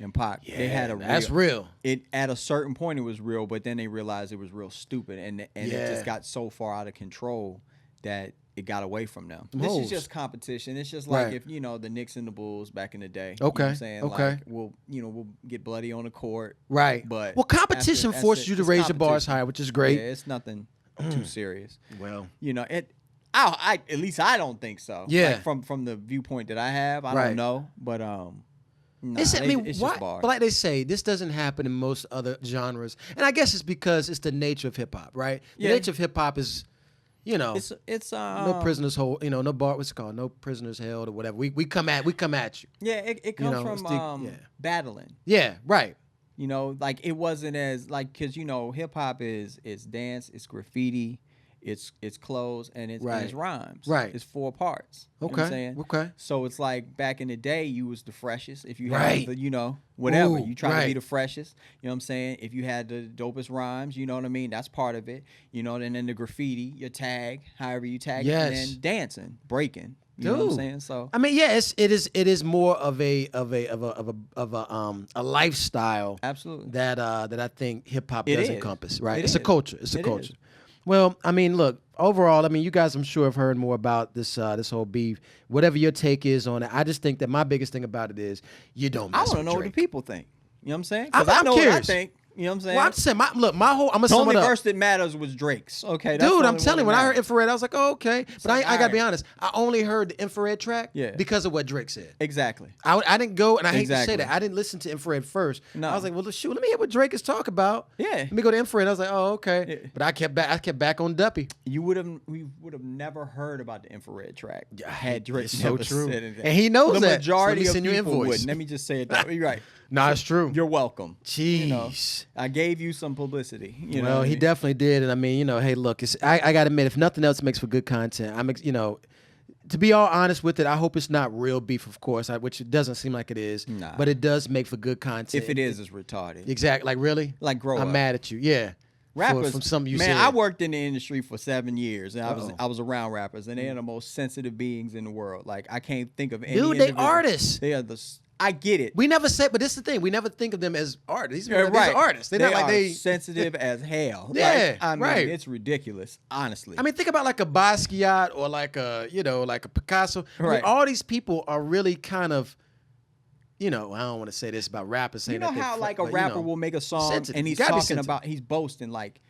and Pac. Yeah, they had that's real. It at a certain point it was real, but then they realized it was real stupid, and it just got so far out of control that it got away from them. This is just competition. It's just like if the Knicks and the Bulls back in the day. You know what I'm saying? Like, we'll get bloody on the court. Right. But competition forces you to raise your bars higher, which is great. Yeah, it's nothing too serious. Well, at least I don't think so. Yeah. Like, from the viewpoint that I have, I don't know, but it's just bars. But like they say, this doesn't happen in most other genres, and I guess it's because it's the nature of hip hop, right? The nature of hip hop is. It's no prisoners hold. No bar. What's it called? No prisoners held or whatever. We come at you. Yeah, it comes from battling. Yeah, right. Like, it wasn't as because hip hop is dance, it's graffiti, it's clothes, and it's rhymes. Right. It's 4 parts. You know what I'm saying? Okay. So it's like back in the day, you was the freshest. If you had the, whatever, you try to be the freshest. You know what I'm saying? If you had the dopest rhymes, you know what I mean? That's part of it. And then the graffiti, your tag, however you tag it, and then dancing, breaking. You know what I'm saying? So I mean, it is more of a lifestyle. Absolutely. That I think hip hop does encompass. Right. It's a culture. It's a culture. Is. Well, I mean, look, overall, I mean, you guys, I'm sure, have heard more about this whole beef. Whatever your take is on it, I just think that my biggest thing about it is you don't mess with Drake. I want to know what the people think. You know what I'm saying? I'm I know curious. what I think. You know what I'm saying? Well, I'm saying, I'm going to the sum only it up. verse that matters was Drake's. Okay, dude, I'm telling you, when I heard Infrared, I was like, oh, okay. But I got to be right. honest. I only heard the Infrared track because of what Drake said. Exactly. I didn't go, and I hate to say that, I didn't listen to Infrared first. No. I was like, well, shoot, let me hear what Drake is talking about. Yeah. Let me go to Infrared. I was like, oh, okay. Yeah. But I kept back on Duppy. We would have never heard about the Infrared track had Drake It's never so true. said anything. And he knows the that. majority so of people invoice. wouldn't. Let me just say it that way. You're right. No, it's true. You're welcome. Jeez. I gave you some publicity. Well, he definitely did, and I mean, hey, look, I got to admit, if nothing else makes for good content, to be all honest with it, I hope it's not real beef, of course, which it doesn't seem like it is. Nah. But it does make for good content. If it is, it's retarded. Exactly. Like, really? Like, grow up. I'm mad at you. Yeah. Rappers, from something you said. I worked in the industry for 7 years, and I was around rappers, and they are the most sensitive beings in the world. Like, I can't think of any. Dude, they artists. They are I get it. We never say, but this is the thing. We never think of them as artists. These are artists. They're not like they sensitive as hell. Yeah, I mean, it's ridiculous, honestly. I mean, think about like a Basquiat or like a Picasso. Right. I mean, all these people are really kind of, I don't want to say this about rappers. Saying you know how like a rapper will make a song and he's talking about, he's boasting like,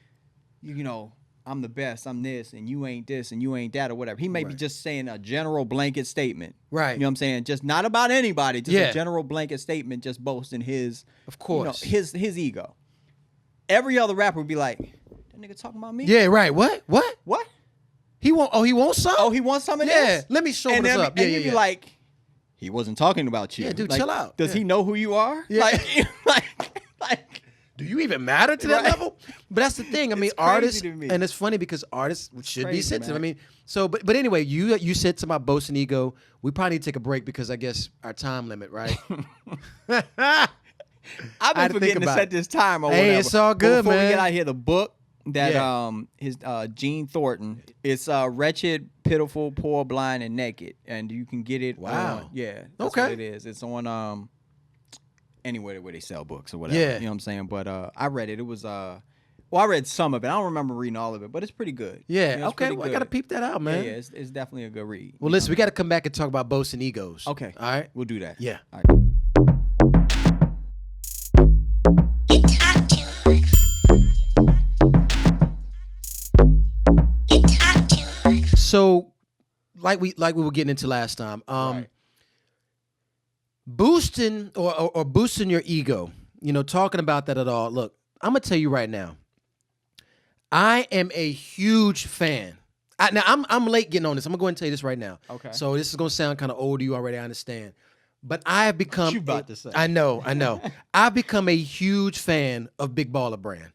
I'm the best, I'm this, and you ain't this, and you ain't that, or whatever. He may be just saying a general blanket statement. Right. You know what I'm saying? Just not about anybody, just a general blanket statement, just boasting his, of course, his ego. Every other rapper would be like, that nigga talking about me? Yeah, right. What? He wants some? Oh, he wants some of this? Yeah, let me show him this up. And you'd be like, he wasn't talking about you. Yeah, dude, like, chill out. Does he know who you are? Yeah. Like, do you even matter to that level? But that's the thing. I mean, artists, and it's funny because artists should be sensitive. Man. I mean, so, but anyway, you said to my boast and ego, we probably need to take a break because I guess our time limit, right? I've been forgetting to set this time or whatever. Hey, it's all good, Before man. we get out of here, the book that his Gene Thornton, it's Wretched, Pitiful, Poor, Blind, and Naked, and you can get it. Wow. That's what it is. It's on anywhere where they sell books or whatever. Yeah. You know what I'm saying? But I read it. It was I read some of it. I don't remember reading all of it, but it's pretty good. Yeah. Okay. Well, I gotta peep that out, man. Yeah. It's definitely a good read. Well, listen, we got to come back and talk about boasts and egos. Okay. All right. We'll do that. Yeah. All right. So, like we were getting into last time, boosting or boosting your ego, talking about that at all. Look, I'm gonna tell you right now, I am a huge fan. Now I'm late getting on this. I'm gonna go ahead and tell you this right now. Okay. So this is gonna sound kind of old to you already. I understand, but I have become. What you about to say? I know. I've become a huge fan of Big Baller Brand.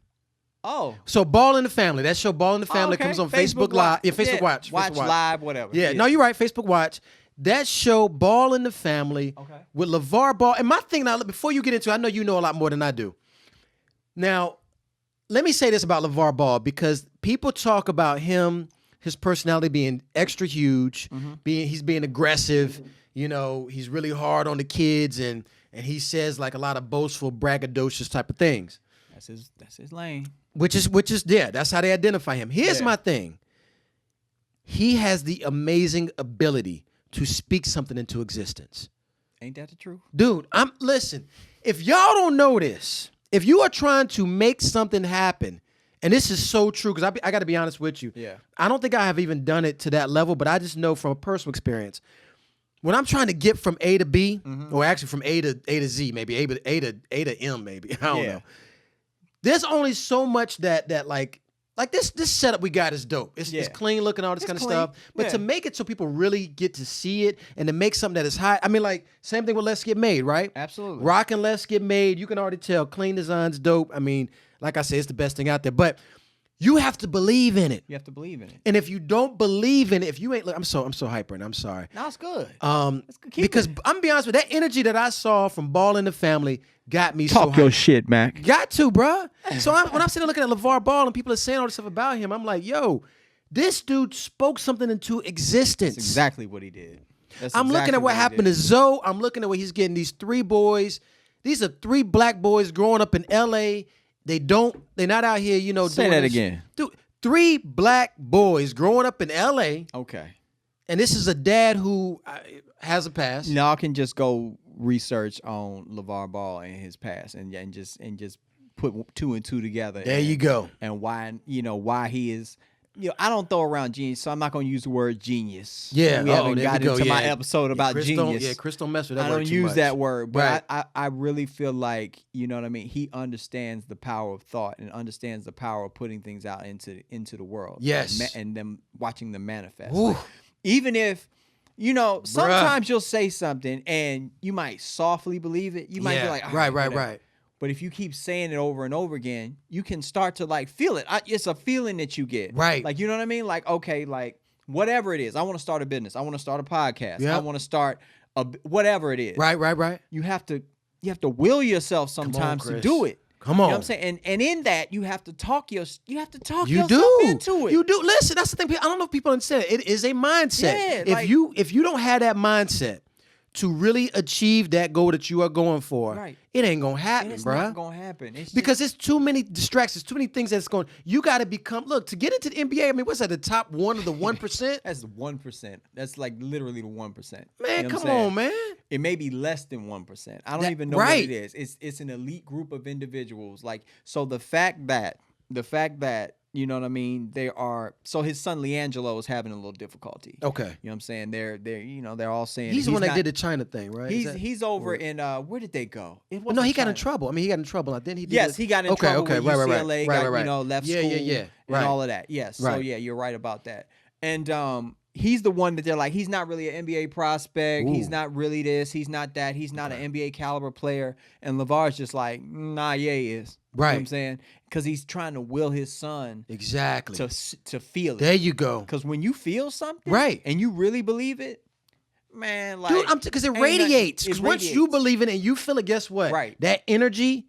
Oh. So Ball in the Family. That show Ball in the Family okay. comes on Facebook Live. Yeah, Facebook Watch. Watch Live, whatever. Yeah, no, you're right. Facebook Watch. That show Ball in the Family with LeVar Ball. And my thing now, before you get into it, I know you know a lot more than I do. Now, let me say this about LeVar Ball, because people talk about him, his personality being extra huge, he's being aggressive, you know, he's really hard on the kids, and he says like a lot of boastful, braggadocious type of things. That's his lane. Which is that's how they identify him. Here's my thing. He has the amazing ability to speak something into existence. Ain't that the truth? Dude, listen, if y'all don't know this, if you are trying to make something happen, and this is so true, because I got to be honest with you. Yeah. I don't think I have even done it to that level, but I just know from a personal experience, when I'm trying to get from A to B, or actually from A to Z, maybe A to M, maybe, I don't know. There's only so much that like this setup we got is dope. It's clean looking, all this kind of stuff. But to make it so people really get to see it, and to make something that is high, I mean, like, same thing with Let's Get Made, right? Absolutely. Rockin' Let's Get Made, you can already tell clean design's dope. I mean, like I said, it's the best thing out there. But you have to believe in it. You have to believe in it. And if you don't believe in it, if you ain't, I'm so hyper, and I'm sorry. No, it's good. Because I'm gonna be honest with you, that energy that I saw from Ball in the Family got me Talk so your hyped. shit, Mac. Got to, bruh. So when I'm sitting there looking at LeVar Ball and people are saying all this stuff about him, I'm like, yo, this dude spoke something into existence. That's exactly what he did. I'm looking at what happened to Zoe. I'm looking at where he's getting these 3 boys. These are 3 black boys growing up in L.A. They're not out here, you know. Say that again. Dude, 3 black boys growing up in L.A. Okay. And this is a dad who has a past. Y'all can just go research on LeVar Ball and his past, and just put 2 and 2 together. There you go. And why he is. I don't throw around genius, so I'm not going to use the word genius. Yeah, we haven't got into my episode about Chris genius. Chris don't mess with that word. I don't too use much. that word, but right. I really feel like, you know what I mean. He understands the power of thought and understands the power of putting things out into the world. Yes, and them watching them manifest. Like, even if. Sometimes you'll say something and you might softly believe it. You might be like, right. But if you keep saying it over and over again, you can start to like feel it. It's a feeling that you get. Right. Like, you know what I mean? Like, okay, like whatever it is. I want to start a business. I want to start a podcast. Yep. I want to start whatever it is. Right. You have to will yourself sometimes to do it. Come on. You know what I'm saying? And in that, you have to talk yourself into it. You do. Listen, that's the thing. I don't know if people understand it. It is a mindset. Yeah, if you don't have that mindset to really achieve that goal that you are going for, it ain't gonna happen, it's bruh. Not gonna happen. Because it's too many distractions, too many things that's going. You got to become. Look, to get into the NBA. I mean, what's that? The top 1 of the 1%. That's the 1%. That's like literally the 1%. Man, come on, man. It may be less than 1%. I don't even know what it is. It's an elite group of individuals. Like, so the fact that you know what I mean, so his son LeAngelo is having a little difficulty. Okay. You know what I'm saying? They're all saying he's the one that did the China thing, right? He's over in where did they go? No, he got in trouble. I mean, he got in trouble. Then he did. Yes, he got in trouble with UCLA, right. Left school and all of that. Yes. So yeah, you're right about that. And he's the one that they're like, he's not really an NBA prospect. Ooh. He's not really this. He's not that. He's not an NBA caliber player. And LeVar's just like, nah, yeah, he is. Right. You know what I'm saying? Because he's trying to will his son to feel it. There you go. Because when you feel something, and you really believe it, man, like, dude, because it radiates. Because once you believe in it and you feel it, guess what? Right. That energy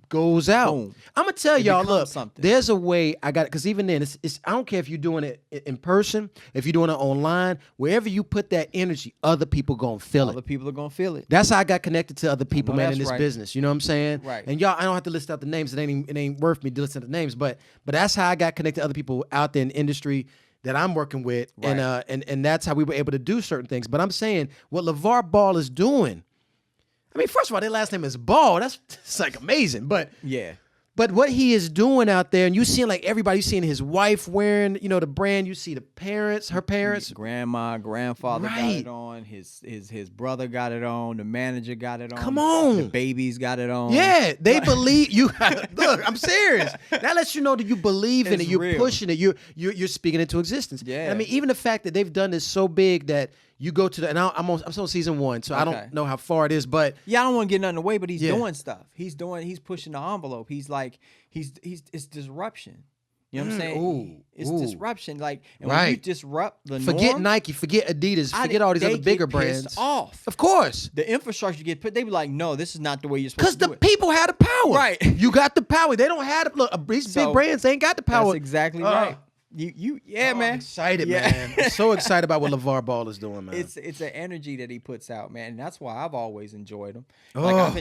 goes out. Boom. I'm gonna tell y'all, look, there's a way I got it. Because even then, it's I don't care if you're doing it in person, if you're doing it online, wherever you put that energy, other people gonna feel it. Other people are gonna feel it. That's how I got connected to other people, man, in this business. You know what I'm saying? Right. And y'all, I don't have to list out the names. It ain't worth me to list out the names. But that's how I got connected to other people out there in the industry that I'm working with, and that's how we were able to do certain things. But I'm saying what LeVar Ball is doing. I mean, first of all, their last name is Ball. It's like amazing. But yeah. But what he is doing out there, and you seeing like everybody, you seeing his wife wearing, the brand. You see the parents, her parents, grandma, grandfather got it on. His brother got it on. The manager got it on. Come on, the babies got it on. Yeah, they believe you. Look, I'm serious. That lets you know that you believe in it. You're real. Pushing it. You're speaking it into existence. Yeah. And I mean, even the fact that they've done this so big that you go to I'm on season 1, so I don't know how far it is, but yeah, I don't want to get nothing away, but he's doing stuff. He's pushing the envelope. He's it's disruption. You know what I'm saying? It's ooh. disruption. Like, and when you disrupt the forget norm, Nike, forget Adidas, forget all these other bigger brands. Off. Of course. The infrastructure get put. They be like, no, this is not the way you're supposed to do it. Because the people have the power. Right. You got the power. They don't have look, these big brands ain't got the power. That's exactly right. Man. I'm excited, man. I'm so excited about what LeVar Ball is doing, man. It's an energy that he puts out, man. And that's why I've always enjoyed him. Like I've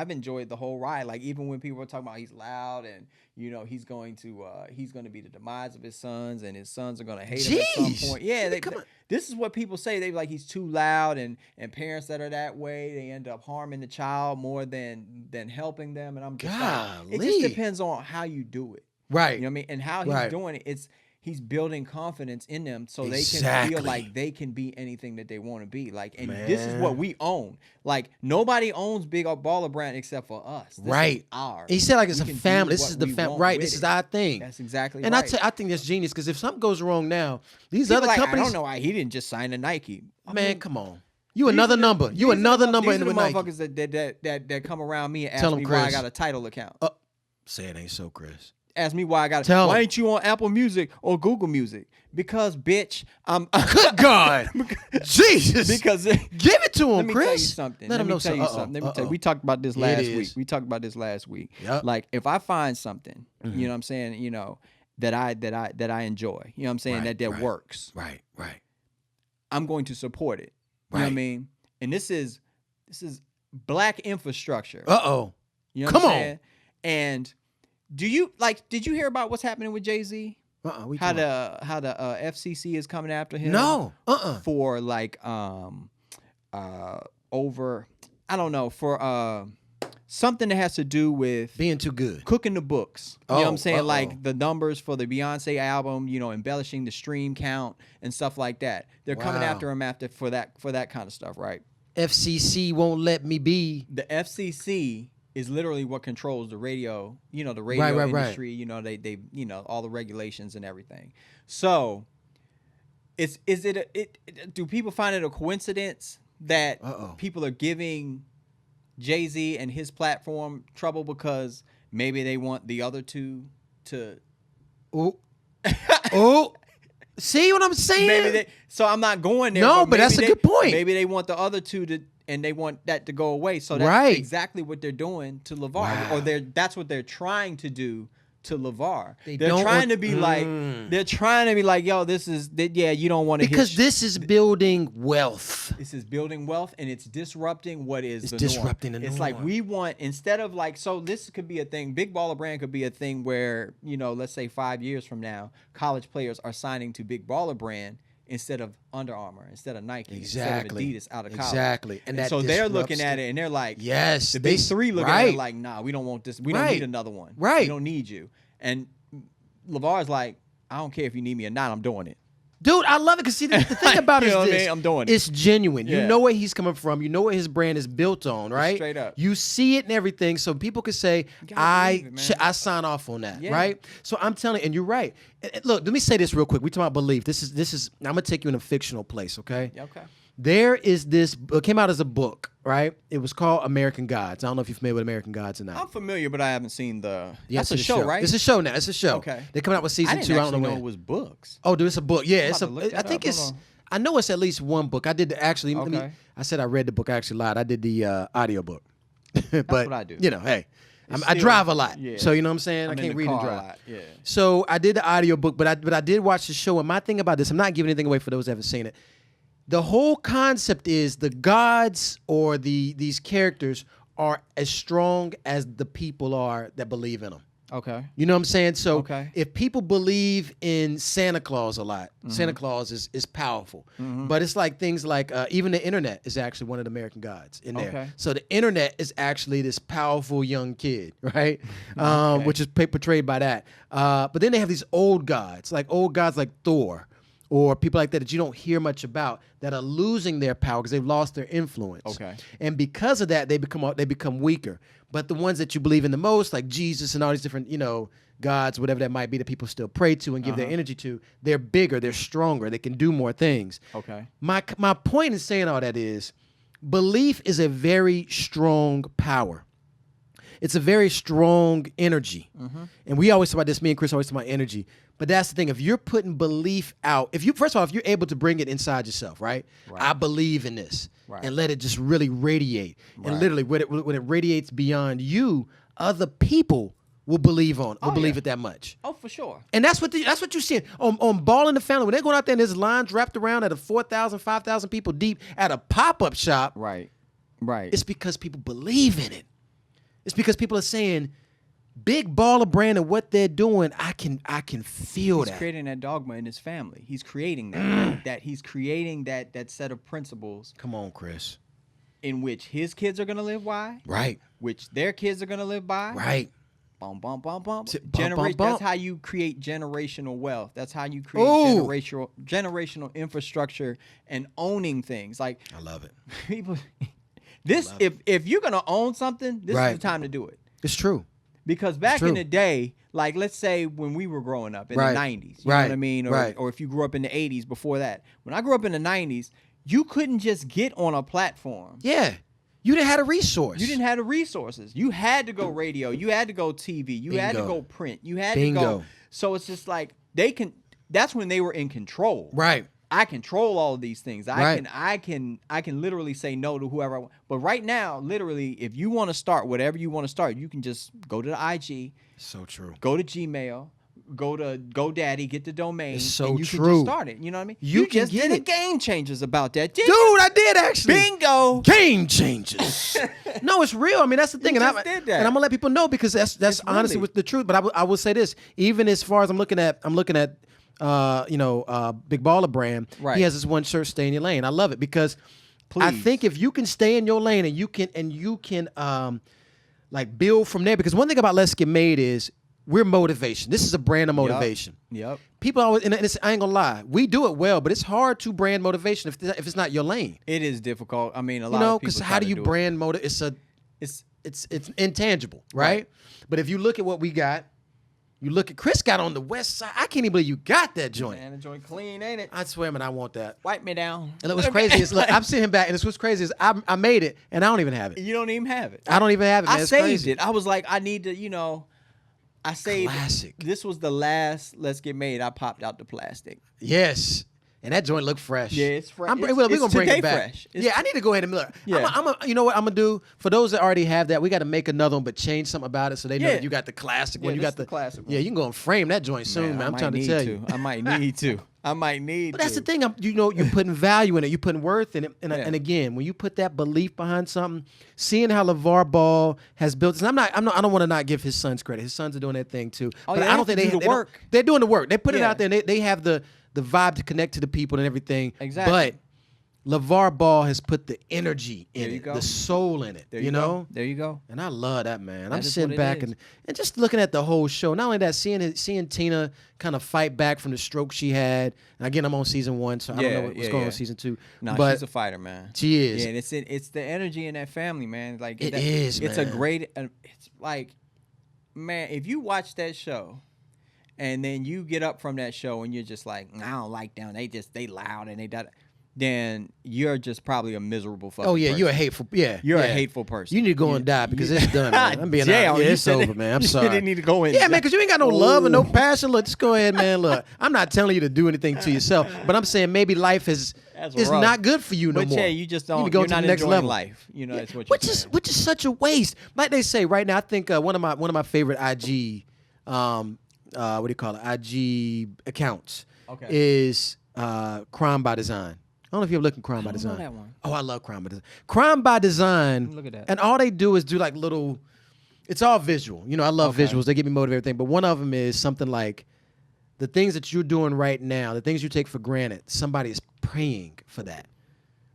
enjoyed the whole ride. Like even when people were talking about he's loud and he's going to be the demise of his sons and his sons are going to hate him at some point. Yeah, this is what people say. They like he's too loud and parents that are that way, they end up harming the child more than helping them. And I'm just like, it just depends on how you do it. Right. You know what I mean? And how he's doing it. He's building confidence in them so they can feel like they can be anything that they want to be. Like, and this is what we own. Like, nobody owns Big Baller Brand except for us. This is ours. He said like it's a family. This is the family. Right. This is our thing. That's exactly and right. And I think that's genius because if something goes wrong now, these people other companies. I don't know why he didn't just sign a Nike. Man, come on. You another number. You another number in the Nike. These are the motherfuckers that come around me and ask me why I got a title account. Say it ain't so, Chris. Ask me why I got it. Why ain't you on Apple Music or Google Music? Because, bitch, I'm. Good God, Jesus! Because give it to him, Chris. Let me tell you something. Let me tell you something. We talked about this last week. Yep. Like if I find something, you know what I'm saying, that I enjoy, you know what I'm saying, that works. Right. I'm going to support it. You know what I mean? And this is black infrastructure. You know what I'm saying? And did you hear about what's happening with Jay-Z? How the FCC is coming after him? No. For like over, I don't know, for something that has to do with being too good, cooking the books. You know what I'm saying? Like the numbers for the Beyonce album, embellishing the stream count and stuff like that. They're coming after him for that kind of stuff, right? FCC won't let me be. The FCC is literally what controls the radio, the radio industry, they all the regulations and everything. So do people find it a coincidence that people are giving Jay-Z and his platform trouble because maybe they want the other two to see what I'm saying? So I'm not going there. No, but that's a good point. Maybe they want the other two to, and they want that to go away. So that's exactly what they're doing to LeVar, or that's what they're trying to do to LeVar. They're trying to be like, yo, this is, you don't want to because this is building wealth. This is building wealth, and it's disrupting what is the norm. Disrupting the norm. It's like we want, instead of like, so this could be a thing. Big Baller Brand could be a thing where, let's say 5 years from now, college players are signing to Big Baller Brand instead of Under Armour, instead of Nike, instead of Adidas out of college. Exactly. And so they're looking at it and they're like, yes, the big three looking at it like, nah, we don't want this. We don't need another one. Right. We don't need you. And LeVar's like, I don't care if you need me or not, I'm doing it. Dude, I love it because see the thing about it is this, I mean? I'm doing it. It's genuine. Yeah. You know where he's coming from. You know what his brand is built on, right? Straight up. You see it and everything, so people could say, I sign off on that, right? So I'm telling you, and you're right. And look, let me say this real quick. We talking about belief. This is. I'm gonna take you in a fictional place, okay? Okay. There is this. It came out as a book, right? It was called American Gods. I don't know if you're familiar with American Gods or not. I'm familiar, but I haven't seen the. That's a show, right? It's a show now. It's a show. Okay. They're coming out with season 2. I don't know when. It was books. Oh, dude, it's a book. Yeah, it's a. I think it's. I know it's at least one book. I did actually. Okay. I said I read the book. I actually lied. I did the audio book. But that's what I do. Hey. I drive a lot, so you know what I'm saying. I can't read and drive. Yeah. So I did the audio book, but I did watch the show. And my thing about this, I'm not giving anything away for those that haven't seen it. The whole concept is the gods or these characters are as strong as the people are that believe in them. Okay. You know what I'm saying? So if people believe in Santa Claus a lot, Santa Claus is powerful. But it's like things like even the internet is actually one of the American gods in there. Okay. So the internet is actually this powerful young kid, right? Which is portrayed by that. But then they have these old gods like Thor. Or people like that you don't hear much about that are losing their power because they've lost their influence. Okay. And because of that, they become weaker. But the ones that you believe in the most, like Jesus and all these different, gods, whatever that might be, that people still pray to and give their energy to, they're bigger, they're stronger, they can do more things. Okay. My point in saying all that is, belief is a very strong power. it's a very strong energy. And we always talk about this, me and Chris always talk about energy. But that's the thing, if you're putting belief out, first of all, if you're able to bring it inside yourself, right? I believe in this. And let it just really radiate. And literally when it radiates beyond you, other people will believe it that much. Oh, for sure. And that's what you see on Ball in the Family. When they're going out there and there's lines wrapped around at a 4,000, 5,000 people deep at a pop-up shop. Right. It's because people believe in it. It's because people are saying, big baller brand and what they're doing, I can feel that. He's creating that dogma in his family. He's creating that. He's creating that set of principles. Come on, Chris. In which his kids are going to live by. Right. Which their kids are going to live by. Right. Bum, bum, bum, bum. Bum. That's how you create generational wealth. That's how you create generational infrastructure and owning things. Like, I love it. People, if you're gonna own something, this is the time to do it. It's true. Because back in the day, like let's say when we were growing up in the 90s, you know what I mean? Or if you grew up in the 80s before that. When I grew up in the 90s, you couldn't just get on a platform. Yeah. You didn't have a resource. You didn't have the resources. You had to go radio. You had to go TV. You had to go print. You had to go. So it's just like that's when they were in control. Right. I control all of these things. I can literally say no to whoever I want. But right now, literally, if you want to start whatever you want to start, you can just go to the IG. So true. Go to Gmail. Go to GoDaddy, get the domain, it's so and you true. can just start it. You know what I mean? You can just get did it. a Game Changers about that, dude. I did actually. Bingo. Game Changers. No, it's real. I mean, that's the thing, You and just did that. and I'm gonna let people know because that's honestly really with the truth. But I will say this: even as far as I'm looking at Big Baller Brand. Right. He has this one shirt, "Stay in Your Lane." I love it because I think if you can stay in your lane and you can like build from there. Because one thing about Let's Get Made is we're motivation. This is a brand of motivation. Yep. People always, and I ain't gonna lie, we do it well, but it's hard to brand motivation if it's not your lane. It is difficult. I mean, a lot of people. Because how do you brand motivation? It's intangible, right? But if you look at what we got, you look at Chris got on the west side. I can't even believe you got that joint. Man, the joint clean, ain't it? I swear, man, I want that. Wipe me down. And what's crazy is, look, I'm sitting back, and what's crazy is I made it, and I don't even have it. You don't even have it. I don't even have it, man. I saved it. I was like, I need to, I saved. Classic. This was the last Let's Get Made. I popped out the plastic. Yes. And that joint looked fresh. Yeah, it's fresh. We're going to bring it back. Fresh. I need to go ahead and look. Yeah. You know what I'm going to do? For those that already have that, we got to make another one, but change something about it so they know that you got the classic one. You got the classic one. Yeah, you can go and frame that joint soon, man. I'm trying to tell you. I might need to. But that's the thing. You're putting value in it. You're putting worth in it. And again, when you put that belief behind something, seeing how LeVar Ball has built. And I don't want to not give his sons credit. His sons are doing their thing too. But I don't think they do the work. They're doing the work. They put it out there. And they have the vibe to connect to the people and everything. Exactly. But LeVar Ball has put the energy in it, the soul in it. There you go. And I love that, man. I'm sitting back and just looking at the whole show. Not only that, seeing Tina kind of fight back from the stroke she had. And again, I'm on season 1, so I don't know what's going on in season 2. No, but she's a fighter, man. She is. Yeah, and it's the energy in that family, man. Like it is, man. It's a great. It's like, man, if you watch that show. And then you get up from that show and you're just like, I don't like them. They loud and then you're just probably a miserable fucking person. You're a hateful. Yeah, you're a hateful person. You need to go and die because it's done, man. I'm being honest. Yeah, it's over, man. I'm sorry. You didn't need to go in. Yeah, man, because you ain't got no love and no passion. Look, just go ahead, man. Look, I'm not telling you to do anything to yourself, but I'm saying maybe life is not good for you no more. But yeah, you just don't. You're not next enjoying level. Life. That's what you're saying. Which is such a waste. Like they say right now, I think one of my favorite IG. What do you call it? IG accounts is Crime by Design. I don't know if you ever looked at Crime by Design. I don't know that one. Oh, I love Crime by Design. Crime by Design. Look at that. And all they do is do like little. It's all visual. I love visuals. They get me motivated. Everything. But one of them is something like the things that you're doing right now, the things you take for granted. Somebody is praying for that.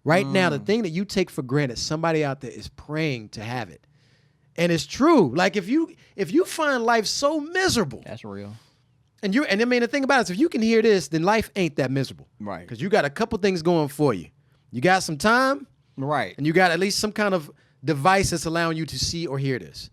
Right now, the thing that you take for granted, somebody out there is praying to have it. And it's true. Like if you find life so miserable, that's real. And I mean the thing about it is if you can hear this, then life ain't that miserable. Right. Because you got a couple things going for you. You got some time. Right. And you got at least some kind of device that's allowing you to see or hear this.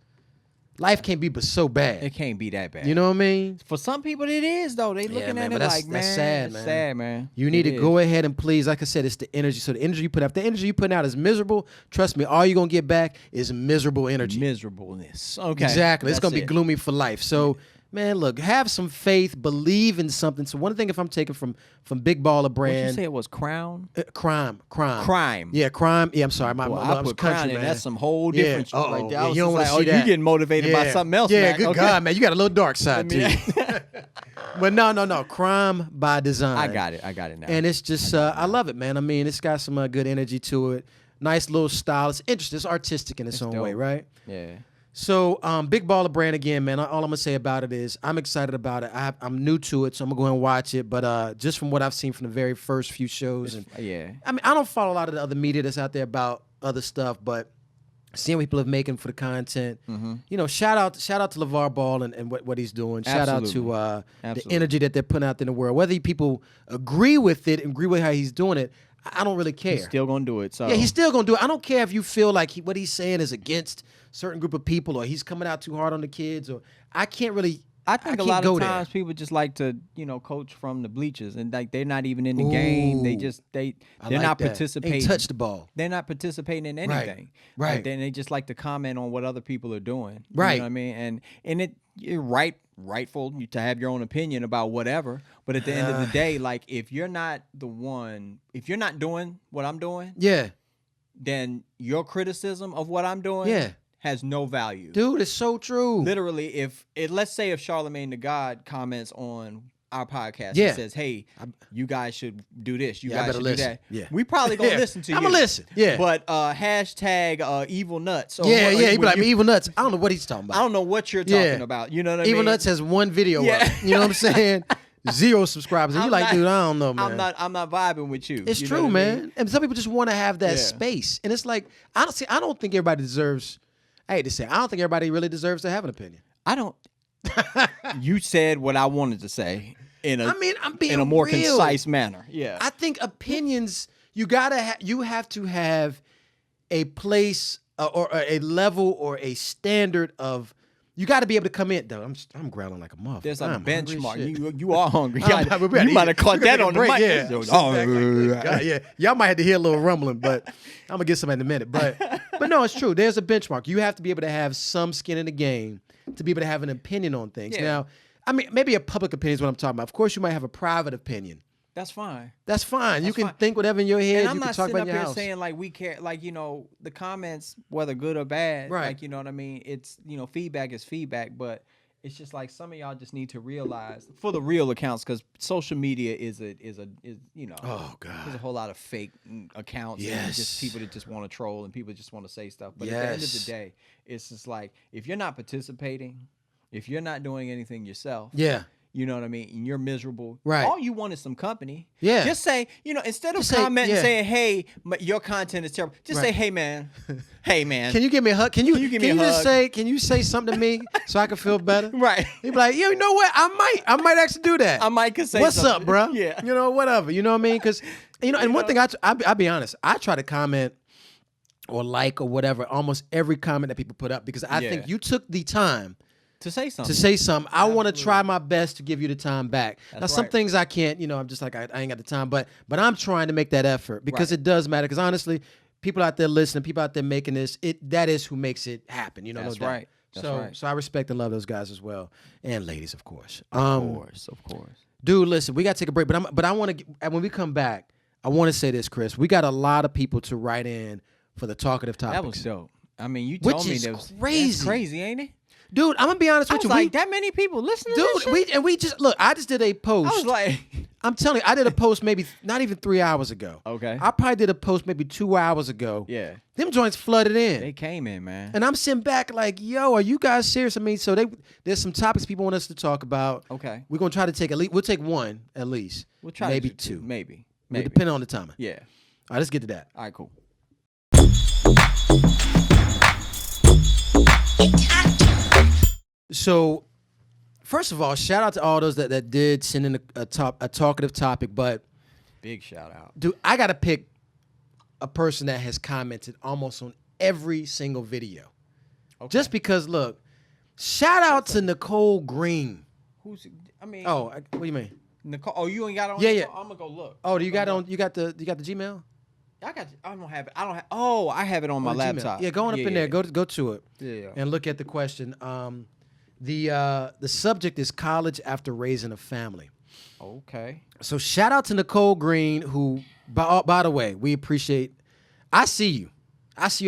life can't be but so bad. It can't be that bad. You know what I mean? For some people, it is though. They looking at it like, man, that's sad, man. Sad, man. You need to go ahead and please, like I said, it's the energy. So the energy you put out, if the energy you put out is miserable, trust me, all you're gonna get back is miserable energy. Miserableness. Okay. Exactly. It's gonna be gloomy for life. So. Man, look, have some faith, believe in something. So one thing, if I'm taking from Big Baller Brand, what you say it was crime? Crime. Yeah, crime. Yeah, I'm sorry, my I put country, man. Man. That's some whole different shit right there. Yeah, you don't want to see that. You getting motivated by something else? Yeah, Mac. good okay. God, man, you got a little dark side to you. But no, crime by design. I got it now. And it's just, I love it, man. I mean, it's got some good energy to it. Nice little style. It's interesting. It's artistic in its own way, right? Yeah. So, Big Baller Brand again, man. All I'm gonna say about it is I'm excited about it. I'm new to it, so I'm gonna go ahead and watch it. But just from what I've seen from the very first few shows, I mean, I don't follow a lot of the other media that's out there about other stuff, but seeing what people are making for the content, you know, shout out to LeVar Ball and what he's doing. Shout out to the energy that they're putting out there in the world. Whether people agree with it, agree with how he's doing it, I don't really care. He's still gonna do it. So yeah, he's still gonna do it. I don't care if you feel like what he's saying is against certain group of people, or he's coming out too hard on the kids, or I think a lot of times people just like to, you know, coach from the bleachers, and like they're not even in the game. They're not participating. Ain't touch the ball. They're not participating in anything. Right. Like, then they just like to comment on what other people are doing. Right. You know what I mean? And you're rightful to have your own opinion about whatever. But at the end of the day, like if you're not doing what I'm doing, then your criticism of what I'm doing has no value. Dude, it's so true. Literally, let's say if Charlemagne the God comments on our podcast and says, hey, you guys should do this. You guys should do that. Yeah. We probably gonna listen to you. I'm gonna listen. Yeah. But hashtag evil nuts. He'd be like, evil nuts. I don't know what he's talking about. I don't know what you're talking about. You know what I mean? Evil nuts has one video up. You know what I'm saying? 0 subscribers. And you're like, dude, I don't know, man. I'm not vibing with you. It's true, man. And some people just want to have that space. And it's like, I don't think everybody deserves. I hate to say, I don't think everybody really deserves to have an opinion. I don't. You said what I wanted to say in I'm being in a more real. concise manner. Yeah. I think opinions, you have to have a place or a level or a standard of. You got to be able to come in, though. I'm growling like a motherfucker. There's a benchmark. You are hungry. You might have caught that on the mic. Yeah. Y'all might have to hear a little rumbling, but I'm gonna get some in a minute. But no, it's true. There's a benchmark. You have to be able to have some skin in the game to be able to have an opinion on things. Yeah. Now, I mean, maybe a public opinion is what I'm talking about. Of course, you might have a private opinion. That's fine. That's fine. You can think whatever in your head. And I'm you can not talk sitting about up your here house. saying like we care, like, you know, the comments, whether good or bad, right? Like, you know what I mean? It's, you know, feedback is feedback, but it's just like some of y'all just need to realize for the real accounts, because social media is you know, oh god, there's a whole lot of fake accounts, and just people that just want to troll and people just want to say stuff. But at the end of the day, it's just like if you're not participating, if you're not doing anything yourself, you know what I mean? And you're miserable. Right. All you want is some company. Yeah. Just say, you know, instead of commenting saying, hey, your content is terrible, just say, hey, man. Hey, man. Can you give me a hug? Can you give me a hug? Can you say something to me so I can feel better? Right. You'd be like, you know what? I might actually do that. I might say what's something. up, bro? Yeah. You know, whatever. You know what I mean? Because, you know, and one thing, I'll be honest, I try to comment or like or whatever, almost every comment that people put up, because I think you took the time to say something. I want to try my best to give you the time back. That's now, some things I can't, you know, I'm just like, I ain't got the time, but I'm trying to make that effort, because it does matter. Because honestly, people out there listening, people out there making this, that is who makes it happen. You know, that's no doubt. right. That's right. So I respect and love those guys as well, and ladies, of course. Of course. Dude, listen, we got to take a break, but I want to, when we come back, I want to say this, Chris. We got a lot of people to write in for the talkative topics. That was dope. I mean, you told me that was crazy. That's crazy, ain't it? Dude, I'm gonna be honest with you. Like, that many people listening to this shit? we just look. I just did a post. I was like, I'm telling you, I did a post maybe not even 3 hours ago. Okay. I probably did a post maybe 2 hours ago. Yeah. Them joints flooded in. They came in, man. And I'm sitting back like, yo, are you guys serious? I mean, so there's some topics people want us to talk about. Okay. We're gonna try to take we'll take one at least. We'll try maybe to two. Maybe. Depending on the timer. Yeah. All right, let's get to that. All right, cool. So, first of all, shout out to all those that did send in a talkative topic, but big shout out. Dude, I gotta pick a person that has commented almost on every single video. Okay. Just because, look, Shout out to Nicole Green. Who's? I mean. Oh, what do you mean? Nicole. Oh, you ain't got it on. Yeah. I'm gonna go look. Oh, do you got on? You got the Gmail? I don't have it. Oh, I have it on my laptop. Gmail. Yeah, going up in there. Go to it. Yeah. And look at the question. The subject is college after raising a family. Okay. So shout out to Nicole Green, who, by the way, we appreciate. I see you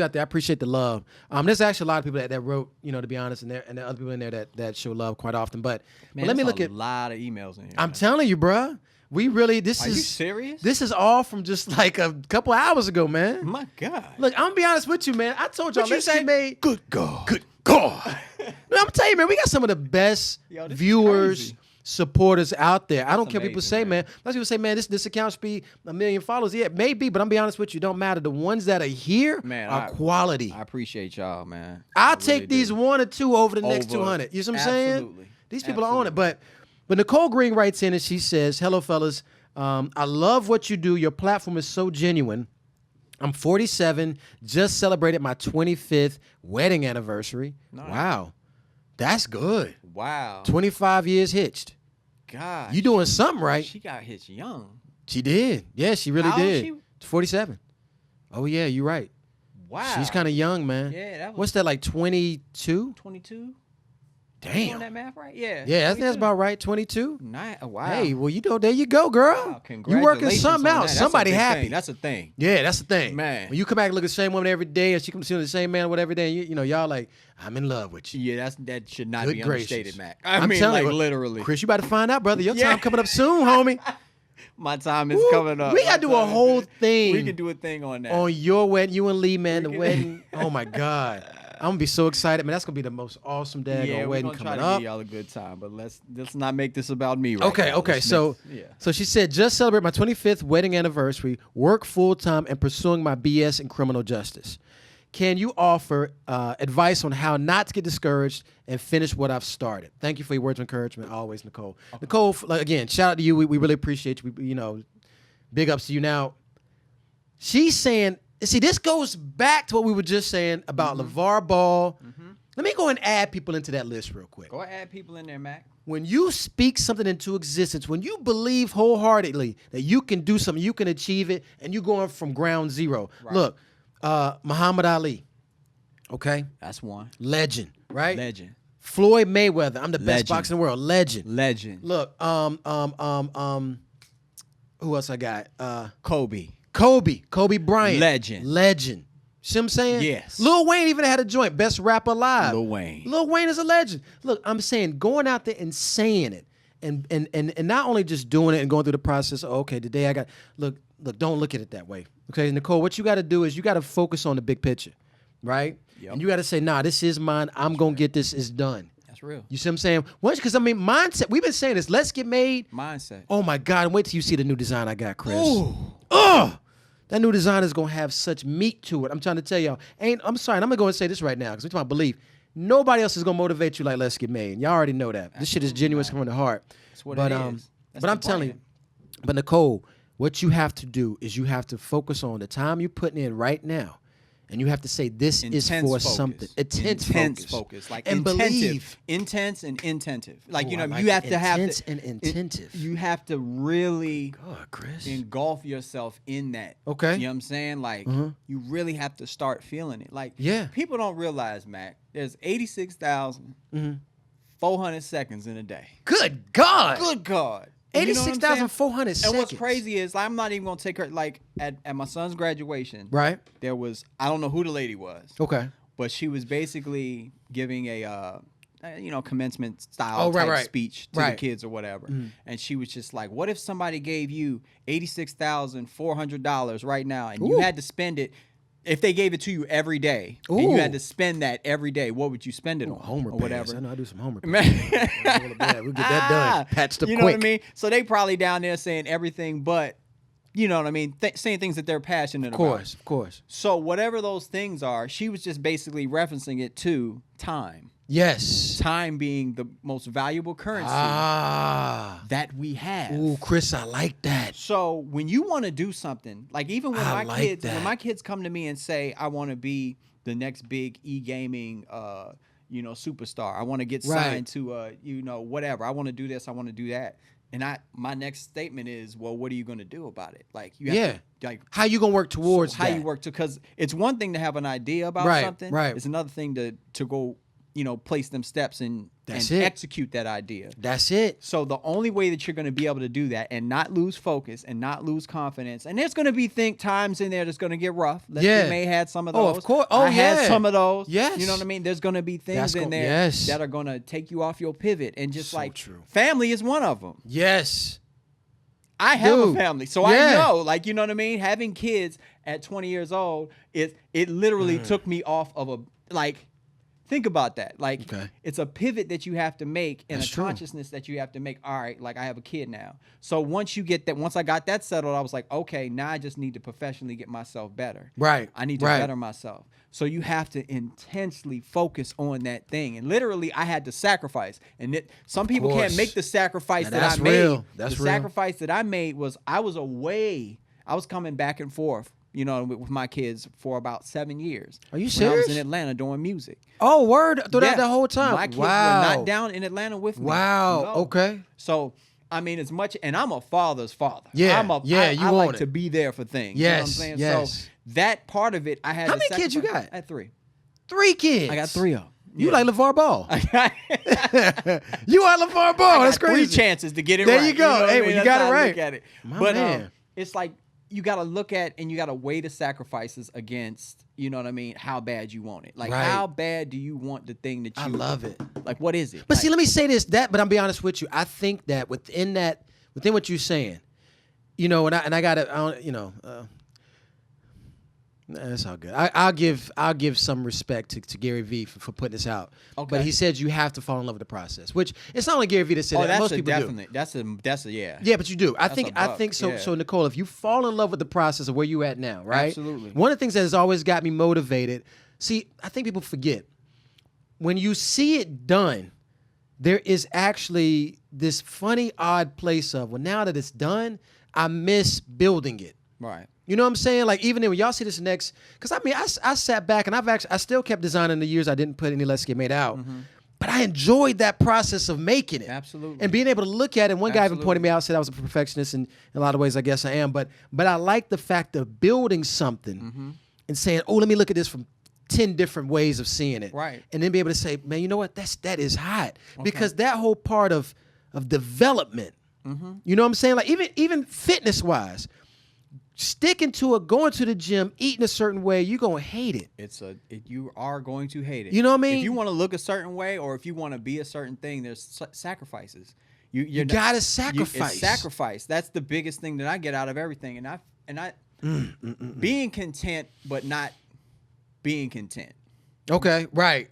out there. I appreciate the love. There's actually a lot of people that wrote, to be honest, and there are other people in there that show love quite often. But let me look at a lot of emails in here. I'm telling you, bruh. We really, Are you serious? This is all from just like a couple hours ago, man. My God. Look, I'm gonna be honest with you, man. I told y'all, let's get made. Good God. Good God. No, I'm gonna tell you, man, we got some of the best viewers, supporters out there. I don't care what people say, man. Lots of people say, man, this account should be 1 million followers. Yeah, it may be, but I'm gonna be honest with you, it don't matter. The ones that are here are quality. I appreciate y'all, man. I'll take these 1 or 2 over the next 200. You see what I'm saying? These people are on it, but Nicole Green writes in and she says, hello, fellas. I love what you do. Your platform is so genuine. I'm 47, just celebrated my 25th wedding anniversary. Nice. Wow. That's good. Wow. 25 years hitched. God. You doing something right. She got hitched young. She did. Yeah, she really did. How old is she? 47. Oh, yeah, you're right. Wow. She's kind of young, man. Yeah, that was. What's that, like 22? 22? Damn. You doing that math right? Yeah. Yeah, that's about right. 22. Wow. Hey, well, there you go, girl. Wow, you working something out. Somebody happy. That's a thing. Yeah, that's the thing. Man. When you come back and look at the same woman every day, and she comes to the same man, whatever day, and y'all like, I'm in love with you. Yeah, that should not Good be gracious. understated, Mac. I'm telling you, literally. Chris, you about to find out, brother. Your time coming up soon, homie. My time is coming up. We got to do a whole thing. We can do a thing on that. On your wedding, you and Lee, man, the wedding. Oh, my God. I'm going to be so excited, man. That's going to be the most awesome daggone wedding coming up. Yeah, we're going to try to give y'all a good time, but let's not make this about me right now. Okay. So she said, just celebrate my 25th wedding anniversary, work full-time, and pursuing my BS in criminal justice. Can you offer advice on how not to get discouraged and finish what I've started? Thank you for your words of encouragement, always, Nicole. Okay. Nicole, again, shout out to you. We really appreciate you. Big ups to you. Now, she's saying, see, this goes back to what we were just saying about LeVar Ball. Mm-hmm. Let me go and add people into that list real quick. Go add people in there, Mac. When you speak something into existence, when you believe wholeheartedly that you can do something, you can achieve it, and you're going from ground zero. Right. Look. Muhammad Ali, okay? That's one. Legend, right? Legend. Floyd Mayweather, I'm the best boxer in the world. Legend. Look, who else I got? Kobe Bryant. Legend. See what I'm saying? Yes. Lil Wayne even had a joint, best rapper alive. Lil Wayne is a legend. Look, I'm saying going out there and saying it, and not only just doing it and going through the process. Oh, okay, today I got look. Don't look at it that way. Okay, Nicole, what you got to do is you got to focus on the big picture, right? Yep. And you got to say, nah, this is mine. I'm going to get this. It's done. That's real. You see what I'm saying? Because, mindset. We've been saying this. Let's get made. Mindset. Oh, my God. Wait till you see the new design I got, Chris. Ooh. That new design is going to have such meat to it. I'm trying to tell y'all. I'm sorry. I'm going to go and say this right now because we're talking about belief. Nobody else is going to motivate you like Let's Get Made. Y'all already know that. This shit is genuine from the heart. That's what it is. But I'm telling you. But, Nicole, what you have to do is you have to focus on the time you're putting in right now, and you have to say this is for something. Intense focus. Like and believe. Intense and intentive. Like, you have to have intense and intentive. You have to really Chris. engulf yourself in that. Okay. You know what I'm saying? Like, you really have to start feeling it. Like, people don't realize, Mac, there's 86,400 seconds in a day. Good God. 86,400 seconds. And what's crazy is I'm not even gonna take her at my son's graduation. Right. There was I don't know who the lady was. Okay. But she was basically giving a commencement style type speech to the kids or whatever. And she was just like, what if somebody gave you $86,400 right now and you had to spend it? If they gave it to you every day and you had to spend that every day, what would you spend it on? Homework or whatever. I know I do some homework. We'll get that done. Patched up you quick. know what I mean? So they probably down there saying everything but, you know what I mean? Saying things that they're passionate about. Of course. So whatever those things are, she was just basically referencing it to time. Yes. Time being the most valuable currency that we have. Ooh, Chris, I like that. So when you want to do something, like even when when my kids come to me and say, I want to be the next big e-gaming superstar. I want to get signed to, whatever. I want to do this. I want to do that. And my next statement is, well, what are you going to do about it? Like, you have to, like, how you going to work towards how you work to, because it's one thing to have an idea about something. Right. It's another thing to go, place them steps and execute that idea. That's it. So the only way that you're going to be able to do that and not lose focus and not lose confidence, and there's going to be times in there that's going to get rough. You may have had some of those. Oh, of course. Oh, I had some of those. Yes. You know what I mean? There's going to be things in there that are going to take you off your pivot, and just family is one of them. Yes. I have a family, so I know, like, you know what I mean? Having kids at 20 years old, it literally took me off of think about that. Like, it's a pivot that you have to make and consciousness that you have to make. All right, like, I have a kid now. So once I got that settled, I was like, okay, now I just need to professionally get myself better. Right. I need to better myself. So you have to intensely focus on that thing. And literally, I had to sacrifice. And some people can't make the sacrifice that I made. The sacrifice that I made was I was coming back and forth, with my kids for about 7 years. Are you when serious? I was in Atlanta doing music. Oh, word. Through that the whole time. My kids were not down in Atlanta with me. Wow. No. Okay. So, I mean, as much, and I'm a father's father. Yeah. I like to be there for things. Yes. You know what I'm saying? Yes. So that part of it, I had. How many kids you got? I had 3. 3 kids. I got 3 of them. You like LeVar Ball. You are LeVar Ball. That's crazy. 3 chances to get it there right. You go. Hey, well, you got it right. Look at it. Man. It's like, you got to look at and you got to weigh the sacrifices against, how bad you want it. Like, how bad do you want the thing that you... I love it. Like, what is it? But see, let me say this, but I'm be honest with you. I think that within what you're saying, and I got to, that's all good. I'll give some respect to Gary Vee for putting this out. Okay. But he said you have to fall in love with the process, which it's not only Gary Vee that said that. Most people do. That's a yeah. Yeah, but you do. I think so. Yeah. So Nicole, if you fall in love with the process of where you at now, right? Absolutely. One of the things that has always got me motivated. See, I think people forget when you see it done. There is actually this funny, odd place of, well, now that it's done, I miss building it. Right. You know what I'm saying? Like, even when y'all see this next, because I mean, I sat back and I still kept designing the years I didn't put any Let's Get Made out. Mm-hmm. But I enjoyed that process of making it. Absolutely. And being able to look at it. And one guy even pointed me out, said I was a perfectionist, and in a lot of ways, I guess I am. But I like the fact of building something and saying, oh, let me look at this from 10 different ways of seeing it. Right. And then be able to say, man, you know what? That is hot. Okay. Because that whole part of development, you know what I'm saying? Like, even fitness-wise, sticking to it, going to the gym, eating a certain way, you're going to hate it. You are going to hate it. You know what I mean? If you want to look a certain way or if you want to be a certain thing, there's sacrifices. You got to sacrifice. It's sacrifice. That's the biggest thing that I get out of everything. And I being content, but not being content. Okay, right.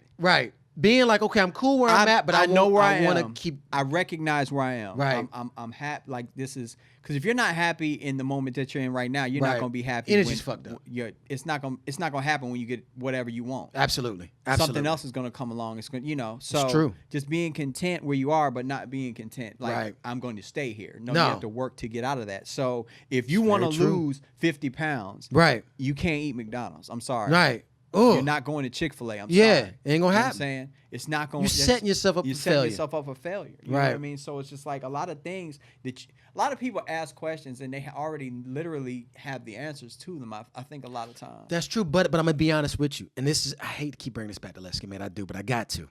Being like, okay, I'm cool where I'm at, but I know where I want to keep. I recognize where I am. Right. I'm happy. Like, this is because if you're not happy in the moment that you're in right now, you're not gonna be happy. Energy's fucked up. It's not gonna happen when you get whatever you want. Absolutely. Something else is gonna come along. It's gonna, So it's true. Just being content where you are, but not being content. Like, I'm going to stay here. No, you have to work to get out of that. So if you want to lose 50 pounds, right, you can't eat McDonald's. I'm sorry. Right. Ooh. You're not going to Chick-fil-A. I'm sorry. It ain't gonna happen. You know what I'm saying? It's not going. You're setting yourself up for failure. You're setting yourself up for failure. You know what I mean? So it's just like a lot of things that a lot of people ask questions and they already literally have the answers to them. I think a lot of times. That's true, but I'm gonna be honest with you, and this is, I hate to keep bringing this back to Let's Get Made. I do, but I got to.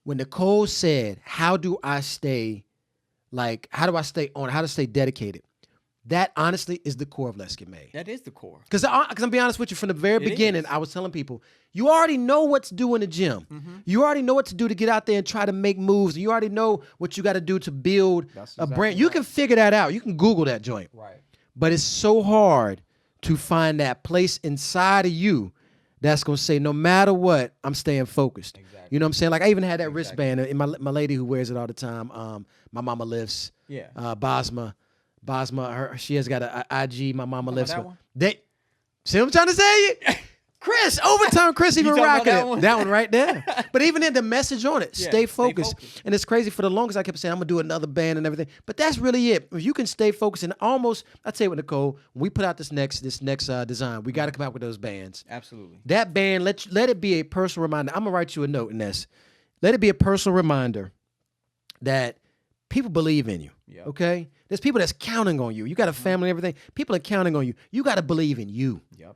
When Nicole said, how do I stay dedicated? That honestly is the core of Let's Get Made. That is the core. Because I'm being honest with you, from the very beginning, I was telling people, you already know what to do in the gym. Mm-hmm. You already know what to do to get out there and try to make moves. You already know what you got to do to build a brand. You can figure that out. You can Google that joint. Right. But it's so hard to find that place inside of you that's going to say, no matter what, I'm staying focused. Exactly. You know what I'm saying? Like, I even had that wristband. And my lady who wears it all the time, my mama lifts. Yeah. Basma, she has got an IG. My mama lifts. That one? See what I'm trying to say? Chris, overtime Chris even rocking it. That one right there. But even in the message on it, stay focused. And it's crazy. For the longest, I kept saying, I'm going to do another band and everything. But that's really it. If you can stay focused and almost, I'll tell you what, Nicole, when we put out this next design, we got to come out with those bands. Absolutely. That band, let it be a personal reminder. I'm going to write you a note in this. Let it be a personal reminder that people believe in you. Yep. Okay? There's people that's counting on you. You got a family and everything. People are counting on you. You got to believe in you. Yep.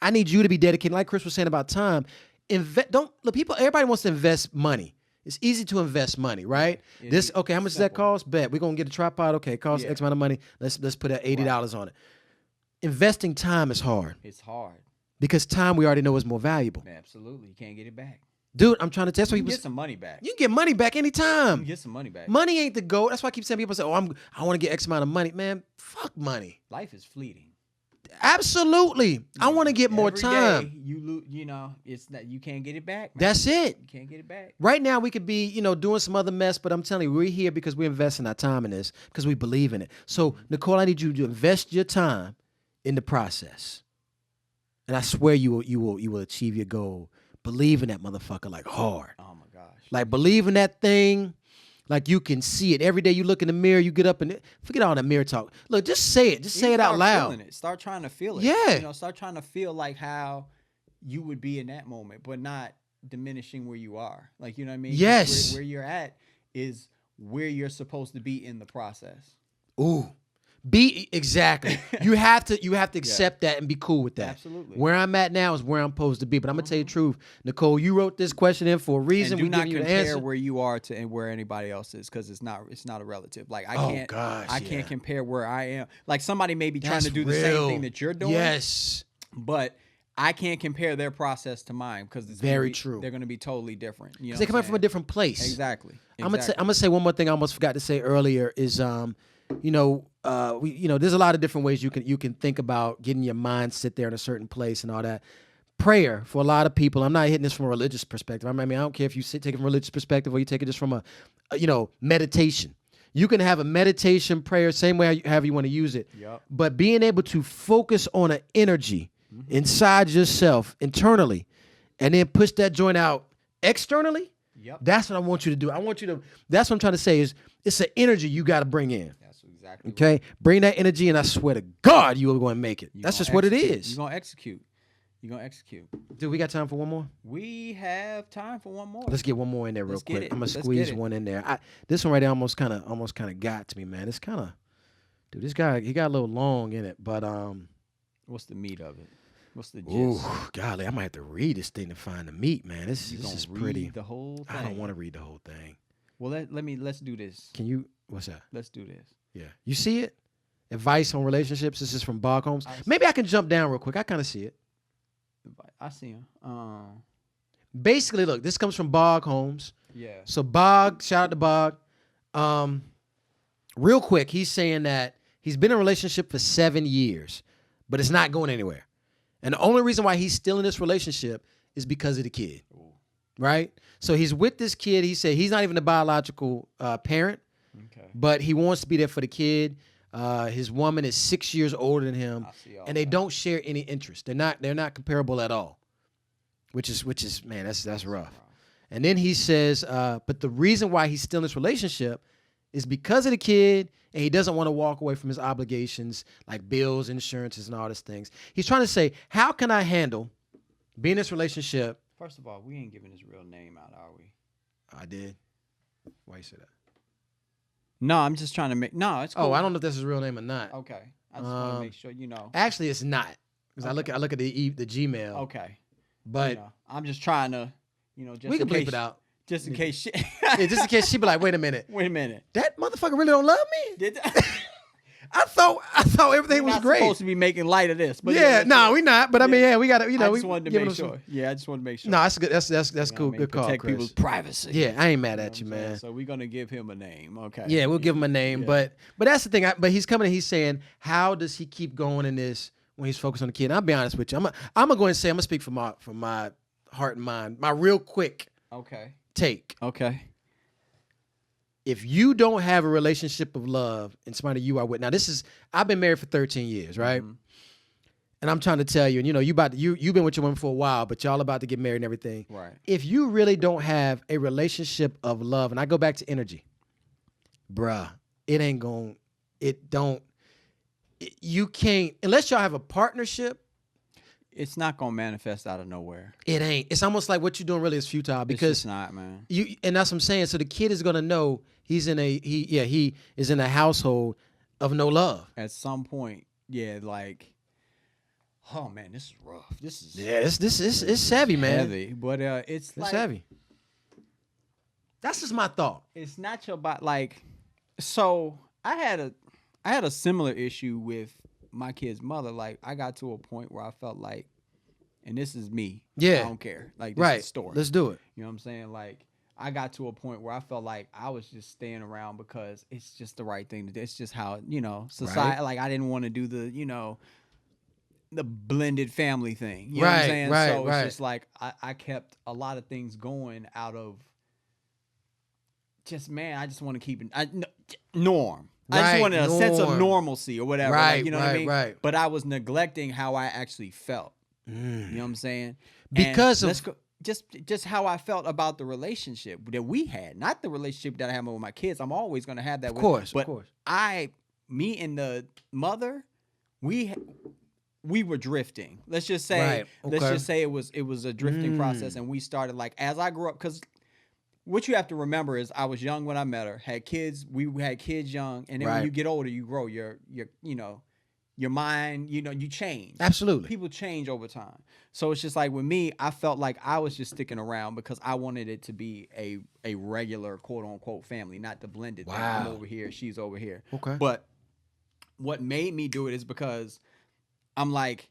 I need you to be dedicated. Like Chris was saying about time. Everybody wants to invest money. It's easy to invest money, right? Okay, how much does that cost? Bet. We're going to get a tripod. Okay, it costs X amount of money. Let's put $80 on it. Investing time is hard. It's hard. Because time we already know is more valuable. Absolutely. You can't get it back. Dude, I'm trying to test. You can get some money back. You can get money back anytime. You can get some money back. Money ain't the goal. That's why I keep saying people say, I want to get X amount of money. Man, fuck money. Life is fleeting. Absolutely. I want to get more time. Day it's that you can't get it back. Man. That's it. You can't get it back. Right now we could be, doing some other mess, but I'm telling you, we're here because we're investing our time in this because we believe in it. So, Nicole, I need you to invest your time in the process. And I swear you will achieve your goal. Believe in that motherfucker like hard. Oh my gosh. Like believe in that thing. Like you can see it every day. You look in the mirror, you get up and forget all that mirror talk. Look, just say it. Just say it out loud. Start trying to feel it. Yeah. Start trying to feel like how you would be in that moment, but not diminishing where you are. Like, you know what I mean? Yes. Where you're at is where you're supposed to be in the process. Ooh. Exactly. You have to accept that and be cool with that. Absolutely. Where I'm at now is where I'm supposed to be. But I'm gonna tell you the truth, Nicole. You wrote this question in for a reason. And do not compare where you are to and where anybody else is, because it's not a relative. Like I can't compare where I am. Like somebody may be trying to do the same thing that you're doing. Yes. But I can't compare their process to mine because it's very true. They're gonna be totally different. Because they come from a different place. Exactly. I'm gonna say one more thing I almost forgot to say earlier is there's a lot of different ways you can think about getting your mind sit there in a certain place and all that. Prayer for a lot of people. I'm not hitting this from a religious perspective. I mean, I don't care if you take it from a religious perspective or you take it just from a meditation. You can have a meditation prayer, same way however you want to use it. Yep. But being able to focus on an energy inside yourself internally, and then push that joint out externally. Yep. That's what I want you to do. That's what I'm trying to say is it's an energy you got to bring in. That's exactly okay. Right. Bring that energy, and I swear to God, you are going to make it. That's just what it is. You're going to execute. Dude, we got time for one more? We have time for one more. Let's get one more in there real quick. I'm going to squeeze one in there. This one right there almost kind of got to me, man. It's kind of, dude, this guy, he got a little long in it, but what's the meat of it? What's the gist? Ooh, golly, I might have to read this thing to find the meat, man. This is pretty. The whole thing? I don't want to read the whole thing. Well, let's do this. Can you? What's that? Let's do this. Yeah, you see it? Advice on relationships. This is from Bog Holmes. Maybe I can jump down real quick. I kind of see it. I see him. Basically, look, this comes from Bog Holmes. Yeah. So Bog, shout out to Bog. Real quick, he's saying that he's been in a relationship for 7 years, but it's not going anywhere. And the only reason why he's still in this relationship is because of the kid, right? So he's with this kid. He said he's not even a biological parent, but he wants to be there for the kid. His woman is 6 years older than him, and they don't share any interest. They're not comparable at all, which is man, that's rough. And then he says, but the reason why he's still in this relationship is because of the kid, and he doesn't want to walk away from his obligations like bills, insurances, and all these things. He's trying to say, how can I handle being in this relationship? First of all, we ain't giving his real name out, are we? I did. Why you say that? No, I'm just trying to make. No, it's cool. Oh, I don't know if that's his real name or not. Okay, I just want to make sure you know. Actually, it's not because I look at the Gmail. Okay, but I'm just trying to, just we can bleep it out. Just in case she... yeah, just in case she be like, wait a minute. That motherfucker really don't love me? I thought everything was great. We're supposed to be making light of this. But we're not. But I mean, we got to, I just wanted to make sure. Yeah, I just wanted to make sure. No, that's good. That's cool. Good call, Chris. Protect people's privacy. Yeah, I ain't mad at you, man. So we're going to give him a name. Okay. Yeah, we'll give him a name. Yeah. But that's the thing. But he's coming and he's saying, how does he keep going in this when he's focused on the kid? And I'll be honest with you. I'm going to go and say, I'm going to speak from my heart and mind. My real quick take. Okay. If you don't have a relationship of love and somebody you are with, now I've been married for 13 years, right? Mm-hmm. and I'm trying to tell you, and you've been with your woman for a while, but y'all about to get married and everything. Right. If you really don't have a relationship of love, and I go back to energy, bruh, you can't, unless y'all have a partnership. It's not gonna manifest out of nowhere. It ain't. It's almost like what you're doing really is futile because it's just not, man. And that's what I'm saying. So the kid is gonna know he is in a household of no love. At some point, like, oh man, this is rough. This is it's heavy, man. Heavy, but it's like, heavy. That's just my thought. It's not your body. Like, so I had a similar issue with my kid's mother. Like, I got to a point where I felt like, and this is me. Yeah. I don't care. Like, this is a story. Let's do it. You know what I'm saying? Like, I got to a point where I felt like I was just staying around because it's just the right thing to do. It's just how, society, right. Like, I didn't want to do the blended family thing. You know what I'm saying? Right, so it's just like, I kept a lot of things going out of just, man, I just want to keep it, norm. I just wanted a sense of normalcy or whatever. Right, like, you know what I mean? Right. But I was neglecting how I actually felt. You know what I'm saying? Because just how I felt about the relationship that we had, not the relationship that I have with my kids. I'm always going to have that. Of course. Me and the mother, we were drifting. Let's just say, it was a drifting process, and we started like as I grew up. Because what you have to remember is I was young when I met her, had kids. We had kids young, and then when you get older, you grow. Your mind, you change. Absolutely. People change over time. So it's just like with me, I felt like I was just sticking around because I wanted it to be a regular quote unquote family, not the blended thing. I'm over here, she's over here. Okay. But what made me do it is because I'm like,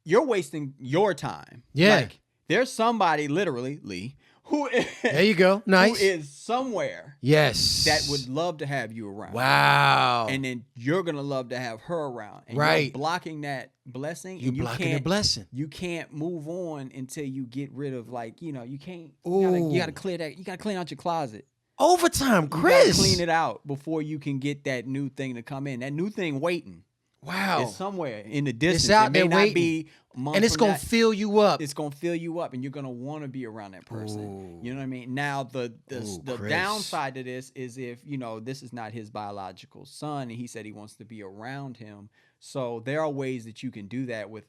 you're wasting your time. Yeah. Like, there's somebody, literally, Lee, who is, there you go. Nice. Who is somewhere. Yes. That would love to have you around. Wow. And then you're gonna love to have her around. And right. You're blocking that blessing. You're blocking the blessing. You can't move on until you get rid of you can't. You gotta clear that. You gotta clean out your closet. Overtime, Chris. You gotta clean it out before you can get that new thing to come in. That new thing waiting. Wow. It's somewhere in the distance. It's out it there may waiting. Not be and it's going to fill you up. It's going to fill you up, and you're going to want to be around that person. Ooh. You know what I mean? Now, the Chris. downside to this is if, this is not his biological son, and he said he wants to be around him. So there are ways that you can do that with,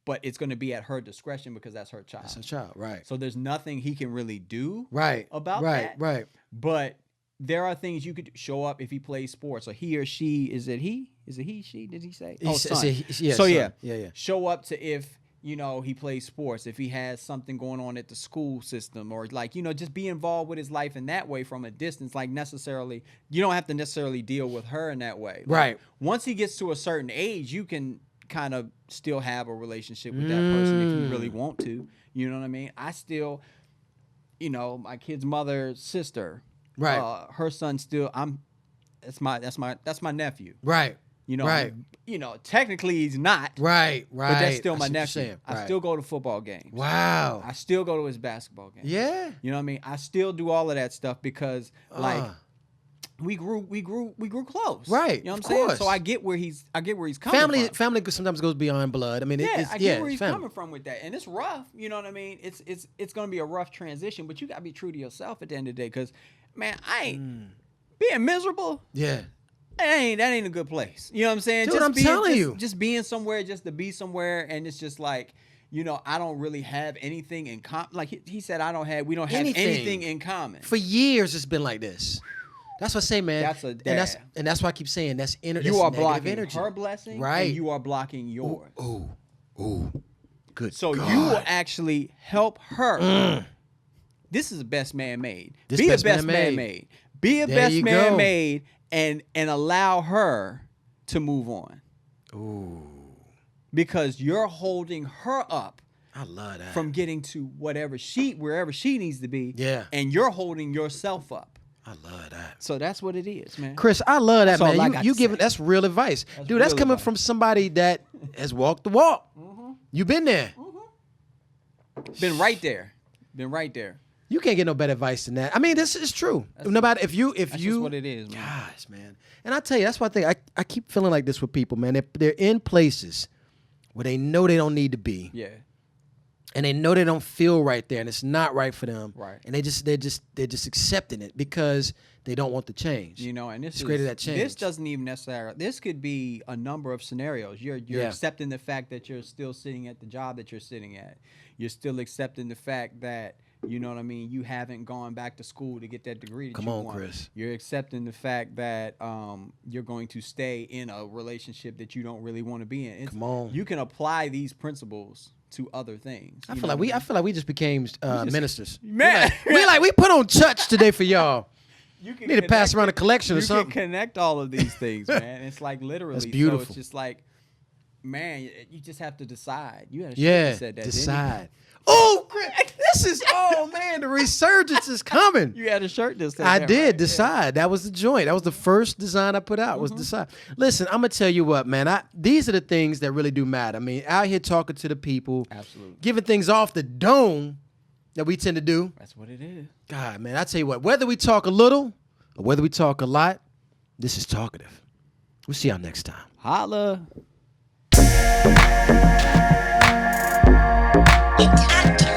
but it's going to be at her discretion because that's her child. That's her child, right. So there's nothing he can really do about that. Right. But there are things you could show up if he plays sports, or he or she. Is it he? Is it he? She? Did he say? Son. Son. Yeah. Show up to if he plays sports. If he has something going on at the school system, or just be involved with his life in that way from a distance. Like necessarily, you don't have to necessarily deal with her in that way. Right. Once he gets to a certain age, you can kind of still have a relationship with that person if you really want to. You know what I mean? I still, my kid's mother's sister. Right. Her son still. That's my nephew. Right. Right. Technically he's not. Right. But that's still my nephew. Right. I still go to football games. Wow. I still go to his basketball games. Yeah. You know what I mean? I still do all of that stuff because we grew close. Right. You know what I'm of saying? course. So I get where he's coming from. Family sometimes goes beyond blood. I mean, I get where he's family. coming from with that. And it's rough. You know what I mean? It's going to be a rough transition, but you got to be true to yourself at the end of the day because, man, I ain't being miserable. Yeah. That ain't a good place. You know what I'm saying? Dude, I'm telling you. Just being somewhere, just to be somewhere, and it's just like, I don't really have anything in common. Like he said, we don't have anything in common. For years, it's been like this. That's what I say, man. And that's why I keep saying that's energy. You are blocking energy. her blessing, right? And you are blocking yours. Ooh. Good. So God. you will actually help her. This is the best man made. Be a best man made. Be a best man made. And allow her to move on. Ooh. Because you're holding her up. I love that. From getting to wherever she needs to be. Yeah. And you're holding yourself up. I love that. So that's what it is, man. Chris, I love that, that's man. You giving that's real advice. Dude, that's coming from somebody that has walked the walk. Mm-hmm. You've been there. Mm-hmm. Been right there. You can't get no better advice than that. I mean, this is true. No matter if you That's just what it is, man. Gosh, man. And I tell you, that's why I keep feeling like this with people, man. They're in places where they know they don't need to be. Yeah. And they know they don't feel right there, and it's not right for them. Right. And they're just accepting it because they don't want the change. You know, and this created that change. This doesn't even necessarily. This could be a number of scenarios. You're accepting the fact that you're still sitting at the job that you're sitting at. You're still accepting the fact that, you know what I mean, you haven't gone back to school to get that degree that you want. Come on, Chris. You're accepting the fact that you're going to stay in a relationship that you don't really want to be in. Come on. You can apply these principles to other things. I feel like we just became ministers. Man, we put on church today for y'all. You need to pass around a collection or something. You can connect all of these things, man. It's like literally. That's beautiful. So it's just like, man, you just have to decide. You had a shirt that said that, decide. Oh, this is, oh man, the resurgence is coming. You had a shirt that said I that, did, right? decide. That was the joint. That was the first design I put out, was decide. Listen, I'm going to tell you what, man. These are the things that really do matter. I mean, out here talking to the people. Absolutely. Giving things off the dome that we tend to do. That's what it is. God, man, I tell you what, whether we talk a little or whether we talk a lot, this is Talkative. We'll see y'all next time. Holla. It's active.